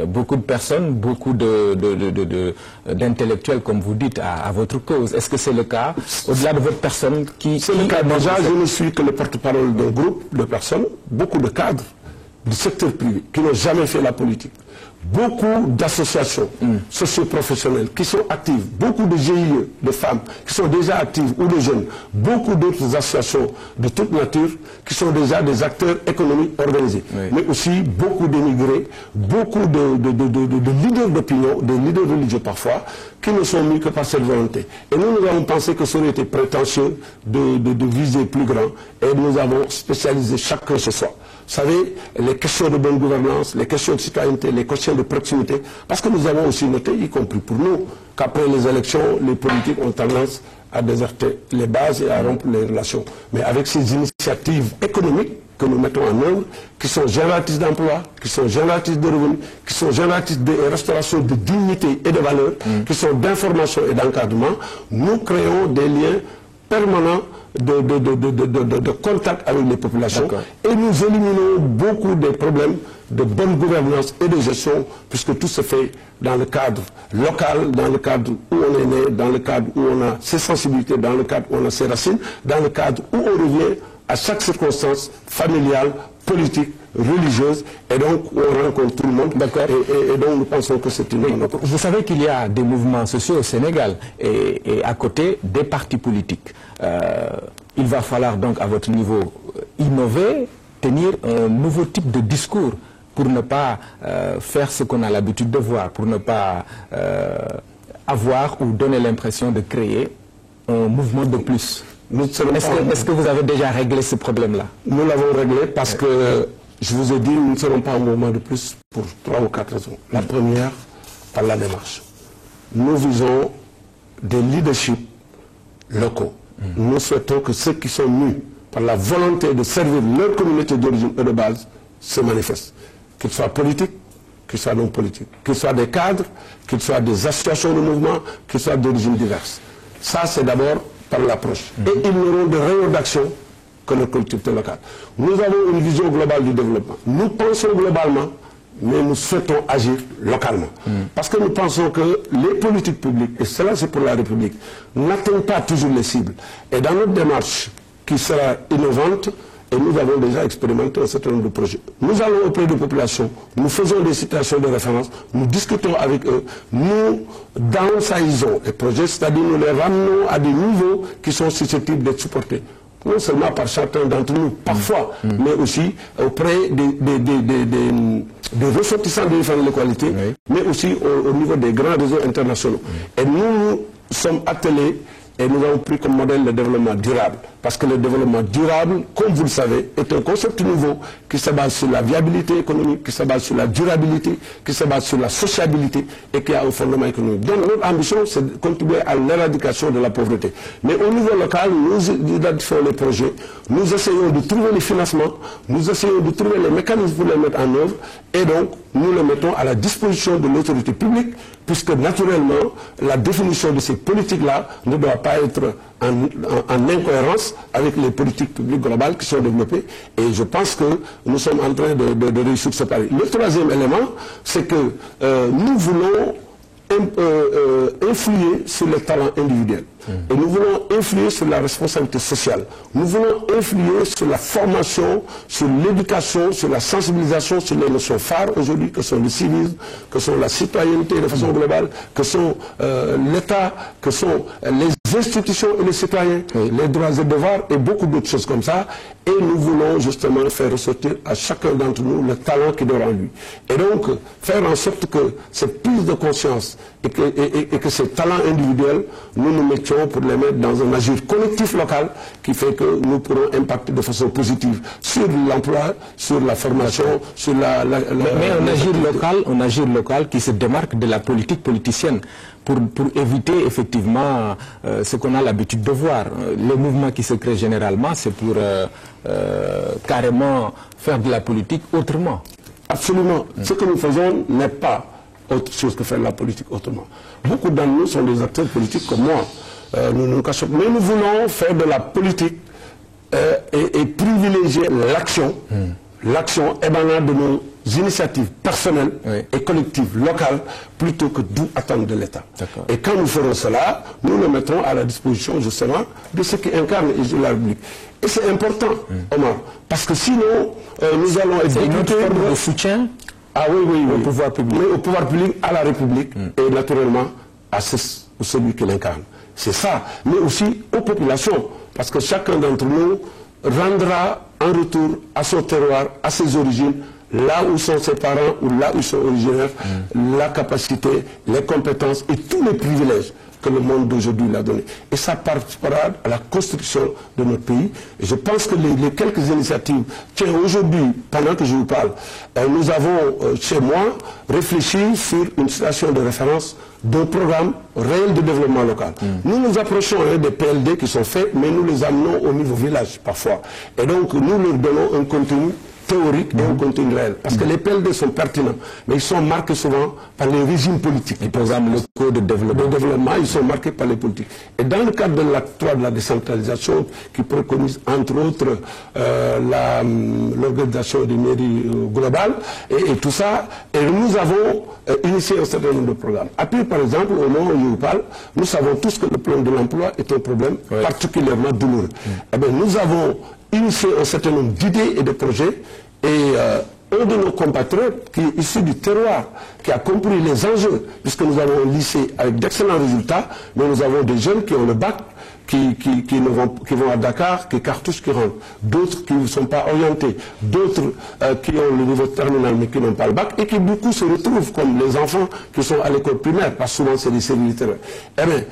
beaucoup de personnes, beaucoup d'intellectuels, comme vous dites, à votre cause. Est-ce que c'est le cas, au-delà de votre personne qui... C'est le cas. Déjà, je ne suis que le porte-parole d'un groupe de personnes, beaucoup de cadres du secteur privé qui n'ont jamais fait la politique. Beaucoup d'associations socio-professionnelles qui sont actives, beaucoup de GIE, de femmes qui sont déjà actives ou de jeunes, beaucoup d'autres associations de toute nature qui sont déjà des acteurs économiques organisés, mais aussi beaucoup d'émigrés, beaucoup de leaders d'opinion, de leaders religieux parfois, qui ne sont mis que par cette volonté. Et nous avons pensé que ça aurait été prétentieux de viser plus grand et nous avons spécialisé chacun chez soi. Vous savez, les questions de bonne gouvernance, les questions de citoyenneté, les questions de proximité, parce que nous avons aussi noté, y compris pour nous, qu'après les élections, les politiques ont tendance à déserter les bases et à rompre les relations. Mais avec ces initiatives économiques que nous mettons en œuvre, qui sont génératrices d'emplois, qui sont génératrices de revenus, qui sont génératrices de restauration de dignité et de valeur, qui sont d'information et d'encadrement, nous créons des liens permanents de contact avec les populations et nous éliminons beaucoup des problèmes de bonne gouvernance et de gestion, puisque tout se fait dans le cadre local, dans le cadre où on est né, dans le cadre où on a ses sensibilités, dans le cadre où on a ses racines, dans le cadre où on revient à chaque circonstance familiale, politique, religieuse, et donc on rencontre tout le monde. Et donc nous pensons que c'est une bonne approche. Vous savez qu'il y a des mouvements sociaux au Sénégal et à côté des partis politiques. Il va falloir donc à votre niveau innover, tenir un nouveau type de discours pour ne pas faire ce qu'on a l'habitude de voir, pour ne pas avoir ou donner l'impression de créer un mouvement de plus. Est-ce que vous avez déjà réglé ce problème-là? Nous l'avons réglé parce que, je vous ai dit, nous ne serons pas un mouvement de plus pour 3 ou 4 raisons. La première, par la démarche. Nous visons des leaderships locaux. Nous souhaitons que ceux qui sont mus par la volonté de servir leur communauté d'origine et de base se manifestent. Qu'ils soient politiques, qu'ils soient non politiques, qu'ils soient des cadres, qu'ils soient des associations de mouvement, qu'ils soient d'origine diverse. Ça, c'est d'abord par l'approche. Et ils n'auront de rayon d'action que nos collectivités locales. Nous avons une vision globale du développement. Nous pensons globalement, mais nous souhaitons agir localement. Parce que nous pensons que les politiques publiques, et cela c'est pour la République, n'atteignent pas toujours les cibles. Et dans notre démarche, qui sera innovante, et nous avons déjà expérimenté un certain nombre de projets. Nous allons auprès des populations, nous faisons des situations de référence, nous discutons avec eux, nous downsizons les projets, c'est-à-dire nous les ramenons à des niveaux qui sont susceptibles d'être supportés. Non seulement par chacun d'entre nous, parfois, mais aussi auprès des ressortissants de différentes localités, mais aussi au niveau des grands réseaux internationaux. Et nous sommes attelés Et nous avons pris comme modèle le développement durable. Parce que le développement durable, comme vous le savez, est un concept nouveau qui se base sur la viabilité économique, qui se base sur la durabilité, qui se base sur la sociabilité et qui a un fondement économique. Donc notre ambition, c'est de contribuer à l'éradication de la pauvreté. Mais au niveau local, nous identifions les projets, nous essayons de trouver les financements, nous essayons de trouver les mécanismes pour les mettre en œuvre et donc nous les mettons à la disposition de l'autorité publique puisque naturellement, la définition de ces politiques-là ne doit pas être en incohérence avec les politiques publiques globales qui sont développées. Et je pense que nous sommes en train de réussir ce pari. Le troisième élément, c'est que nous voulons influer sur les talents individuels. Et nous voulons influer sur la responsabilité sociale. Nous voulons influer sur la formation, sur l'éducation, sur la sensibilisation, sur les notions phares aujourd'hui, que sont le civisme, que sont la citoyenneté de façon globale, que sont l'État, que sont les institutions et les citoyens, les droits et devoirs et beaucoup d'autres choses comme ça. Et nous voulons justement faire ressortir à chacun d'entre nous le talent qui dort en lui. Et donc, faire en sorte que cette prise de conscience et que ces talents individuels, nous nous mettions pour les mettre dans un agir collectif local qui fait que nous pourrons impacter de façon positive sur l'emploi, sur la formation, sur mais un agir local qui se démarque de la politique politicienne pour éviter effectivement ce qu'on a l'habitude de voir. Les mouvements qui se créent généralement, c'est pour carrément faire de la politique autrement. Absolument. Ce que nous faisons n'est pas autre chose que faire de la politique autrement. Beaucoup d'entre nous sont des acteurs politiques comme moi. Nous nous cachons. Mais nous voulons faire de la politique et privilégier l'action. L'action émanant de nos initiatives personnelles et collectives locales plutôt que d'où attendre de l'État. Et quand nous ferons cela, nous le mettrons à la disposition justement de ceux qui incarnent la République. Et c'est important, Omar, parce que sinon, nous allons être députés de soutien au pouvoir public. Mais au pouvoir public, à la République et naturellement à celui qui l'incarne. C'est ça, mais aussi aux populations, parce que chacun d'entre nous rendra en retour à son terroir, à ses origines, là où sont ses parents ou là où ils sont originaires, la capacité, les compétences et tous les privilèges que le monde d'aujourd'hui l'a donné. Et ça participera à la construction de notre pays. Et je pense que les quelques initiatives, tiens, aujourd'hui, pendant que je vous parle, nous avons, chez moi, réfléchi sur une situation de référence d'un programme réel de développement local. Nous nous approchons des PLD qui sont faits, mais nous les amenons au niveau village, parfois. Et donc, nous leur donnons un contenu théorique et un contenu réel. Parce que les PLD sont pertinents, mais ils sont marqués souvent par les régimes politiques. Les programmes locaux de développement, ils sont marqués par les politiques. Et dans le cadre de l'acte 3 de la décentralisation, qui préconise entre autres l'organisation des mairies globales et tout ça, et nous avons initié un certain nombre de programmes. Appuyé par exemple, au moment où je vous parle, nous savons tous que le problème de l'emploi est un problème particulièrement douloureux. Eh bien, nous avons initié un certain nombre d'idées et de projets et un de nos compatriotes qui est issu du terroir, qui a compris les enjeux, puisque nous avons un lycée avec d'excellents résultats, mais nous avons des jeunes qui ont le bac, qui vont à Dakar, qui cartouchent, qui rentrent. D'autres qui ne sont pas orientés, d'autres qui ont le niveau terminal mais qui n'ont pas le bac et qui du coup se retrouvent comme les enfants qui sont à l'école primaire, parce que souvent c'est des séries littéraires. Eh bien,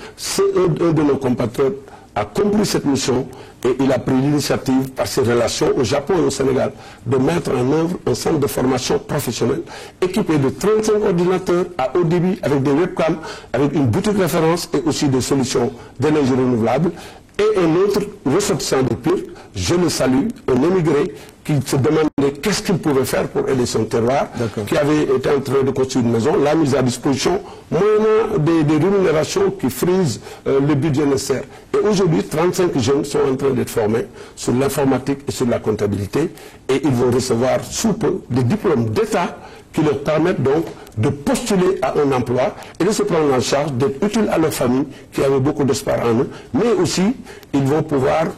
un de nos compatriotes a compris cette mission et il a pris l'initiative par ses relations au Japon et au Sénégal de mettre en œuvre un centre de formation professionnelle équipé de 35 ordinateurs à haut débit avec des webcams, avec une boutique de référence et aussi des solutions d'énergie renouvelable. Et un autre ressortissant de Pire, je le salue, un émigré qui se demandait qu'est-ce qu'il pouvait faire pour aider son terroir, qui avait été en train de construire une maison, l'a mise à disposition, moyennant des rémunérations qui frisent le budget nécessaire. Et aujourd'hui, 35 jeunes sont en train d'être formés sur l'informatique et sur la comptabilité, et ils vont recevoir sous peu des diplômes d'État qui leur permettent donc de postuler à un emploi et de se prendre en charge, d'être utiles à leur famille qui avait beaucoup d'espoir en eux, mais aussi ils vont pouvoir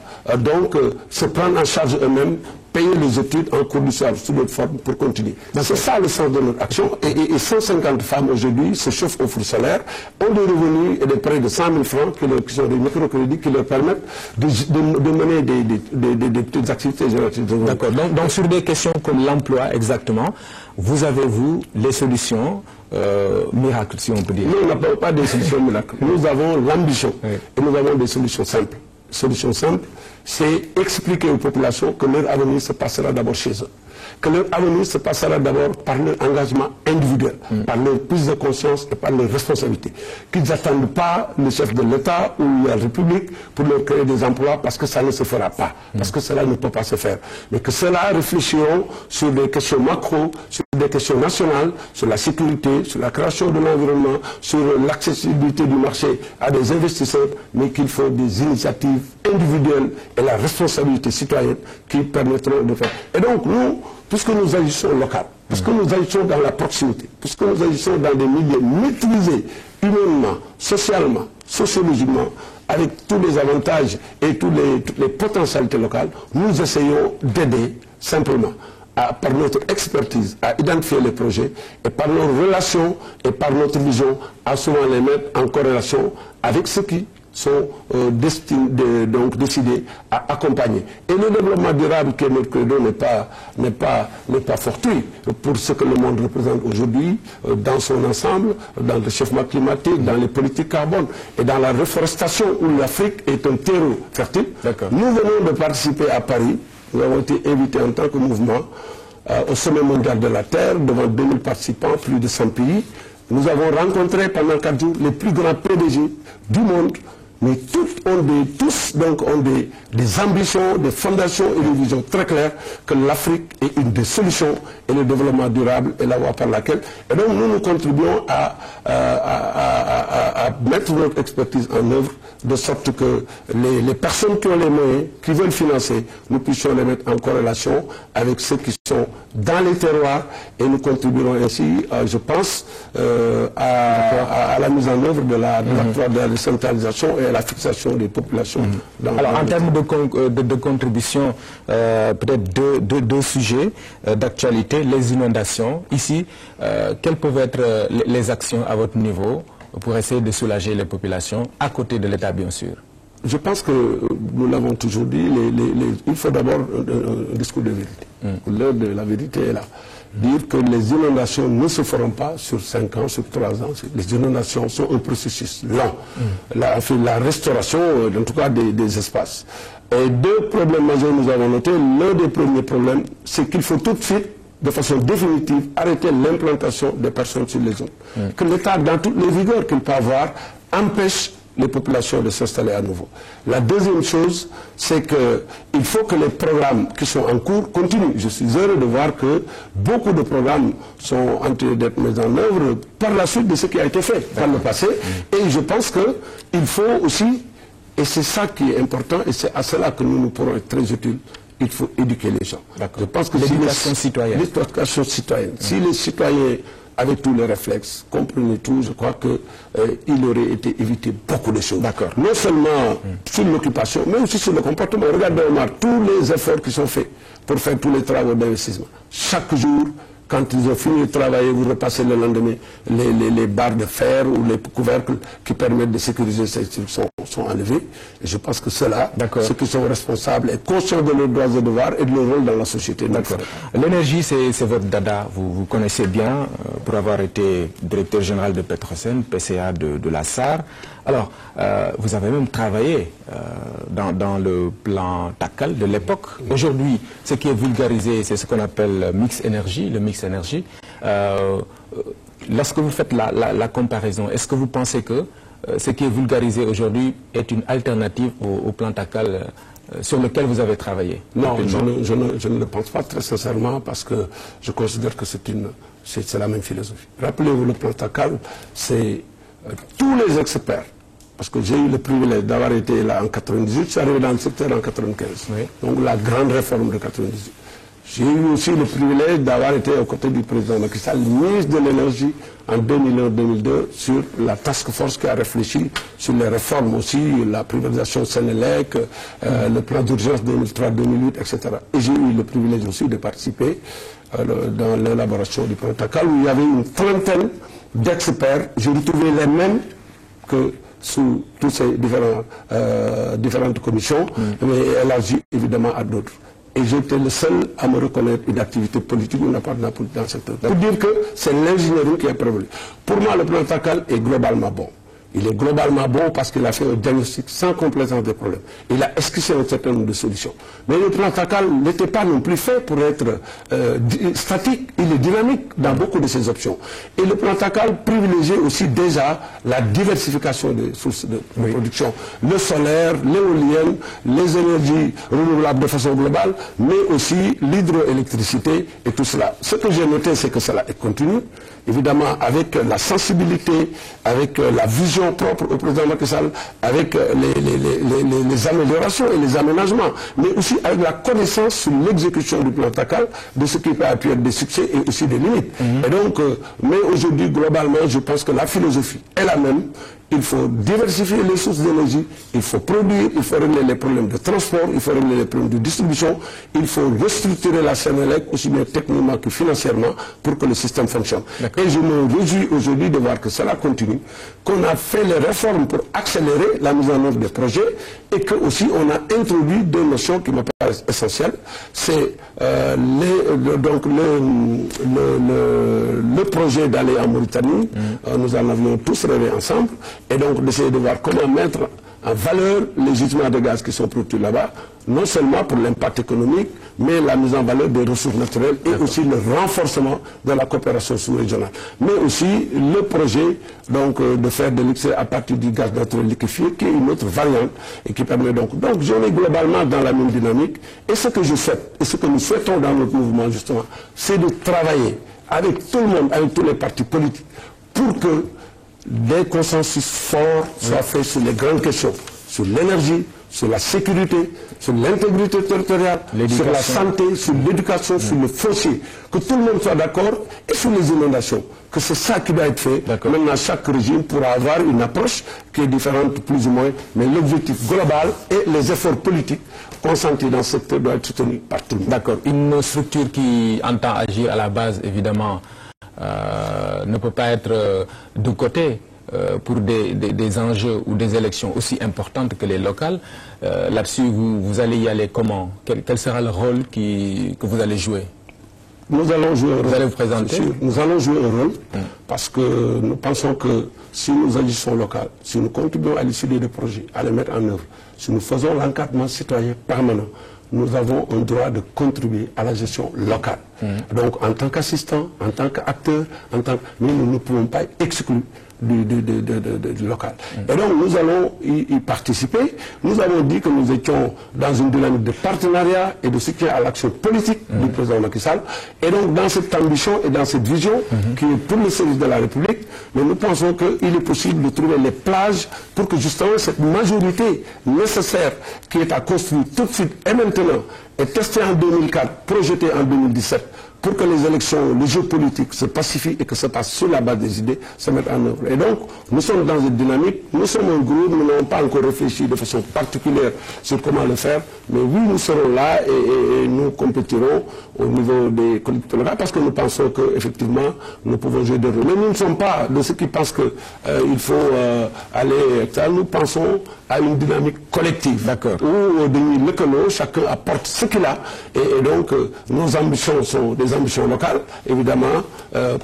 se prendre en charge eux-mêmes, payer les études en cours du soir sous d'autres formes pour continuer. C'est ça le sens de notre action et 150 femmes aujourd'hui se chauffent au four solaire, ont des revenus et des prêts de 100 000 francs qui sont des microcrédits qui leur permettent de mener des petites activités génératives. D'accord. Donc sur des questions comme l'emploi exactement, vous avez, vous, les solutions miracle, si on peut dire. Nous n'avons pas des solutions miracles. Nous avons l'ambition et nous avons des solutions simples. Solution simple, c'est expliquer aux populations que leur avenir se passera d'abord chez eux. Que leur avenir se passera d'abord par leur engagement individuel, par leur prise de conscience et par leur responsabilité. Qu'ils n'attendent pas le chef de l'État ou la République pour leur créer des emplois parce que ça ne se fera pas, parce que cela ne peut pas se faire. Mais que cela réfléchiront sur des questions macro, sur des questions nationales, sur la sécurité, sur la création de l'environnement, sur l'accessibilité du marché à des investisseurs, mais qu'il faut des initiatives individuelles et la responsabilité citoyenne qui permettront de faire. Et donc nous, puisque nous agissons local, puisque nous agissons dans la proximité, puisque nous agissons dans des milieux maîtrisés humainement, socialement, sociologiquement, avec tous les avantages et toutes les potentialités locales, nous essayons d'aider simplement par notre expertise à identifier les projets et par nos relations et par notre vision à souvent les mettre en corrélation avec ceux qui sont décidés à accompagner. Et le développement durable qui est notre credo n'est pas fortuit pour ce que le monde représente aujourd'hui dans son ensemble, dans le réchauffement climatique, dans les politiques carbone et dans la reforestation où l'Afrique est un terreau fertile. Nous venons de participer à Paris. Nous avons été invités en tant que mouvement au sommet mondial de la Terre devant 2000 participants, plus de 100 pays. Nous avons rencontré pendant 4 jours les plus grands PDG du monde, mais tous ont des ambitions, des fondations et des visions très claires que l'Afrique est une des solutions et le développement durable est la voie par laquelle. Et donc nous contribuons à mettre notre expertise en œuvre de sorte que les personnes qui ont les moyens, qui veulent financer, nous puissions les mettre en corrélation avec ceux qui sont dans les terroirs et nous contribuerons ainsi, je pense, à la mise en œuvre de la décentralisation et à la fixation des populations. Alors en termes de contribution, peut-être deux sujets d'actualité, les inondations. Ici, quelles peuvent être les actions à votre niveau pour essayer de soulager les populations, à côté de l'État bien sûr? Je pense que nous l'avons toujours dit, il faut d'abord un discours de vérité. L'heure de la vérité est là. Dire que les inondations ne se feront pas sur 5 ans, sur 3 ans. Les inondations sont un processus lent. La restauration, en tout cas, des espaces. Et 2 problèmes majeurs nous avons notés. L'un des premiers problèmes, c'est qu'il faut tout de suite, de façon définitive, arrêter l'implantation des personnes sur les zones. Que l'État, dans toutes les vigueurs qu'il peut avoir, empêche les populations de s'installer à nouveau. La deuxième chose, c'est qu'il faut que les programmes qui sont en cours continuent. Je suis heureux de voir que beaucoup de programmes sont en train d'être mis en œuvre par la suite de ce qui a été fait par le passé. Et je pense qu'il faut aussi, et c'est ça qui est important, et c'est à cela que nous pourrons être très utiles, il faut éduquer les gens. Je pense que l'éducation citoyenne. L'éducation citoyenne. Si les citoyens, avec tous les réflexes, comprenaient tout, je crois qu'il aurait été évité beaucoup de choses. Non seulement sur l'occupation, mais aussi sur le comportement. Regardez, Omar, tous les efforts qui sont faits pour faire tous les travaux d'investissement. Chaque jour, quand ils ont fini de travailler, vous repassez le lendemain, les barres de fer ou les couvercles qui permettent de sécuriser ces trucs sont enlevés. Et je pense que ceux-là, ceux qui sont responsables et conscients de leurs droits et devoirs et de leur rôle dans la société. L'énergie, c'est votre dada. Vous connaissez bien, pour avoir été directeur général de Petrosen, PCA de la SAR. Alors, vous avez même travaillé dans le plan TACAL de l'époque. Aujourd'hui, ce qui est vulgarisé, c'est ce qu'on appelle mix énergie, le mix énergie. Lorsque vous faites la comparaison, est-ce que vous pensez que ce qui est vulgarisé aujourd'hui est une alternative au plan TACAL sur lequel vous avez travaillé? Non, je ne le pense pas très sincèrement parce que je considère que c'est la même philosophie. Rappelez-vous, le plan TACAL, c'est tous les experts. Parce que j'ai eu le privilège d'avoir été là en 98, je suis arrivé dans le secteur en 95. Donc la grande réforme de 98. J'ai eu aussi le privilège d'avoir été aux côtés du président Macky Sall, ministre de l'énergie en 2001-2002, sur la task force qui a réfléchi sur les réformes aussi, la privatisation Sénélec, le plan d'urgence 2003-2008, etc. Et j'ai eu le privilège aussi de participer dans l'élaboration du plan TACAL, où il y avait une trentaine d'experts. J'ai retrouvé les mêmes que sous toutes ces différentes commissions, mais élargies évidemment à d'autres. et j'étais le seul à me reconnaître une activité politique ou une appartenance politique dans le secteur. Pour dire que c'est l'ingénierie qui est prévalue. Pour moi, le plan Takal est globalement bon. Il est globalement bon parce qu'il a fait un diagnostic sans complaisance des problèmes. Il a esquissé un certain nombre de solutions. Mais le plan Takal n'était pas non plus fait pour être statique. Il est dynamique dans beaucoup de ses options. Et le plan Takal privilégie aussi déjà la diversification des sources de production. Le solaire, l'éolienne, les énergies renouvelables de façon globale, mais aussi l'hydroélectricité et tout cela. Ce que j'ai noté, c'est que cela est continu. Évidemment, avec la sensibilité, avec la vision propre au président Macky Sall, avec les améliorations et les aménagements, mais aussi avec la connaissance sur l'exécution du plan Takal, de ce qui peut appuyer des succès et aussi des limites. Et donc, mais aujourd'hui, globalement, je pense que la philosophie est la même. Il faut diversifier les sources d'énergie, il faut produire, il faut régler les problèmes de transport, il faut régler les problèmes de distribution, il faut restructurer la Sénélec aussi bien techniquement que financièrement pour que le système fonctionne. Et je me réjouis aujourd'hui de voir que cela continue, qu'on a fait les réformes pour accélérer la mise en œuvre des projets et que aussi on a introduit deux notions qui me paraissent essentielles. C'est le projet d'aller en Mauritanie, nous en avions tous rêvé ensemble. Et donc d'essayer de voir comment mettre en valeur les gisements de gaz qui sont produits là-bas, non seulement pour l'impact économique, mais la mise en valeur des ressources naturelles et aussi le renforcement de la coopération sous-régionale. Mais aussi le projet donc, de faire de l'XC à partir du gaz naturel liquéfié, qui est une autre variante et qui permet donc j'en ai globalement dans la même dynamique. Et ce que je souhaite, et ce que nous souhaitons dans notre mouvement justement, c'est de travailler avec tout le monde, avec tous les partis politiques, pour que des consensus forts soient faits sur les grandes questions, sur l'énergie, sur la sécurité, sur l'intégrité territoriale, sur la santé, sur l'éducation, sur le foncier, que tout le monde soit d'accord, et sur les inondations, que c'est ça qui doit être fait. Maintenant, chaque régime pourra avoir une approche qui est différente plus ou moins, mais l'objectif global et les efforts politiques consentis dans ce secteur doivent être soutenus par tout le monde. D'accord. Une structure qui entend agir à la base, évidemment, ne peut pas être de côté pour des enjeux ou des élections aussi importantes que les locales. Là-dessus, vous allez y aller comment? Quel sera le rôle que vous allez jouer? Nous allons jouer un rôle. Vous allez vous présenter? Nous allons jouer un rôle parce que nous pensons que si nous agissons local, si nous contribuons à l'étude des projets, à les mettre en œuvre, si nous faisons l'encadrement citoyen permanent, nous avons un droit de contribuer à la gestion locale. Donc, en tant qu'assistant, en tant qu'acteur, mais nous ne pouvons pas être exclus du local. Et donc, nous allons y participer. Nous avons dit que nous étions dans une dynamique de partenariat et de soutien à l'action politique du président Macky Sall. Et donc, dans cette ambition et dans cette vision qui est pour le service de la République, mais nous pensons qu'il est possible de trouver les plages pour que justement cette majorité nécessaire qui est à construire tout de suite et maintenant est testée en 2004, projetée en 2017, pour que les élections, les jeux politiques se pacifient et que ça passe sur la base des idées, se mettent en œuvre. Et donc, nous sommes dans une dynamique, nous sommes un groupe, nous n'avons pas encore réfléchi de façon particulière sur comment le faire, mais oui, nous serons là et nous compétirons au niveau des collectivités locales parce que nous pensons qu'effectivement, nous pouvons jouer des rôles. Mais nous ne sommes pas de ceux qui pensent qu'il faut aller... Nous pensons à une dynamique collective. D'accord. Où Denis Lekelo, chacun apporte ce qu'il a. Et donc, nos ambitions sont des ambitions locales, évidemment,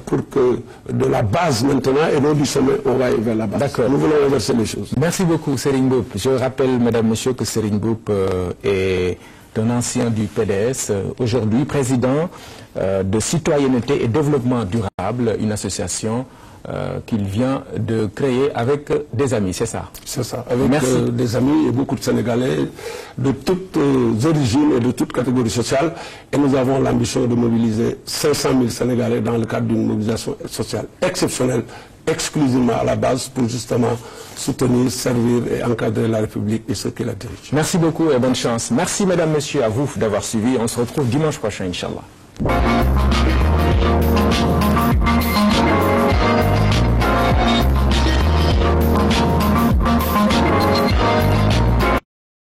pour que de la base maintenant, et non du sommet, on va aller vers la base. D'accord. Nous voulons inverser les choses. Merci beaucoup, Serigne Mboup. Je rappelle, mesdames, messieurs, que Serigne Mboup est un ancien du PDS, aujourd'hui président de Citoyenneté et Développement Durable, une association qu'il vient de créer avec des amis, c'est ça? C'est ça, avec des amis et beaucoup de Sénégalais de toutes origines et de toutes catégories sociales. Et nous avons l'ambition de mobiliser 500 000 Sénégalais dans le cadre d'une mobilisation sociale exceptionnelle, exclusivement à la base, pour justement soutenir, servir et encadrer la République et ceux qui la dirigent. Merci beaucoup et bonne chance. Merci, mesdames, messieurs, à vous d'avoir suivi. On se retrouve dimanche prochain, Inch'Allah.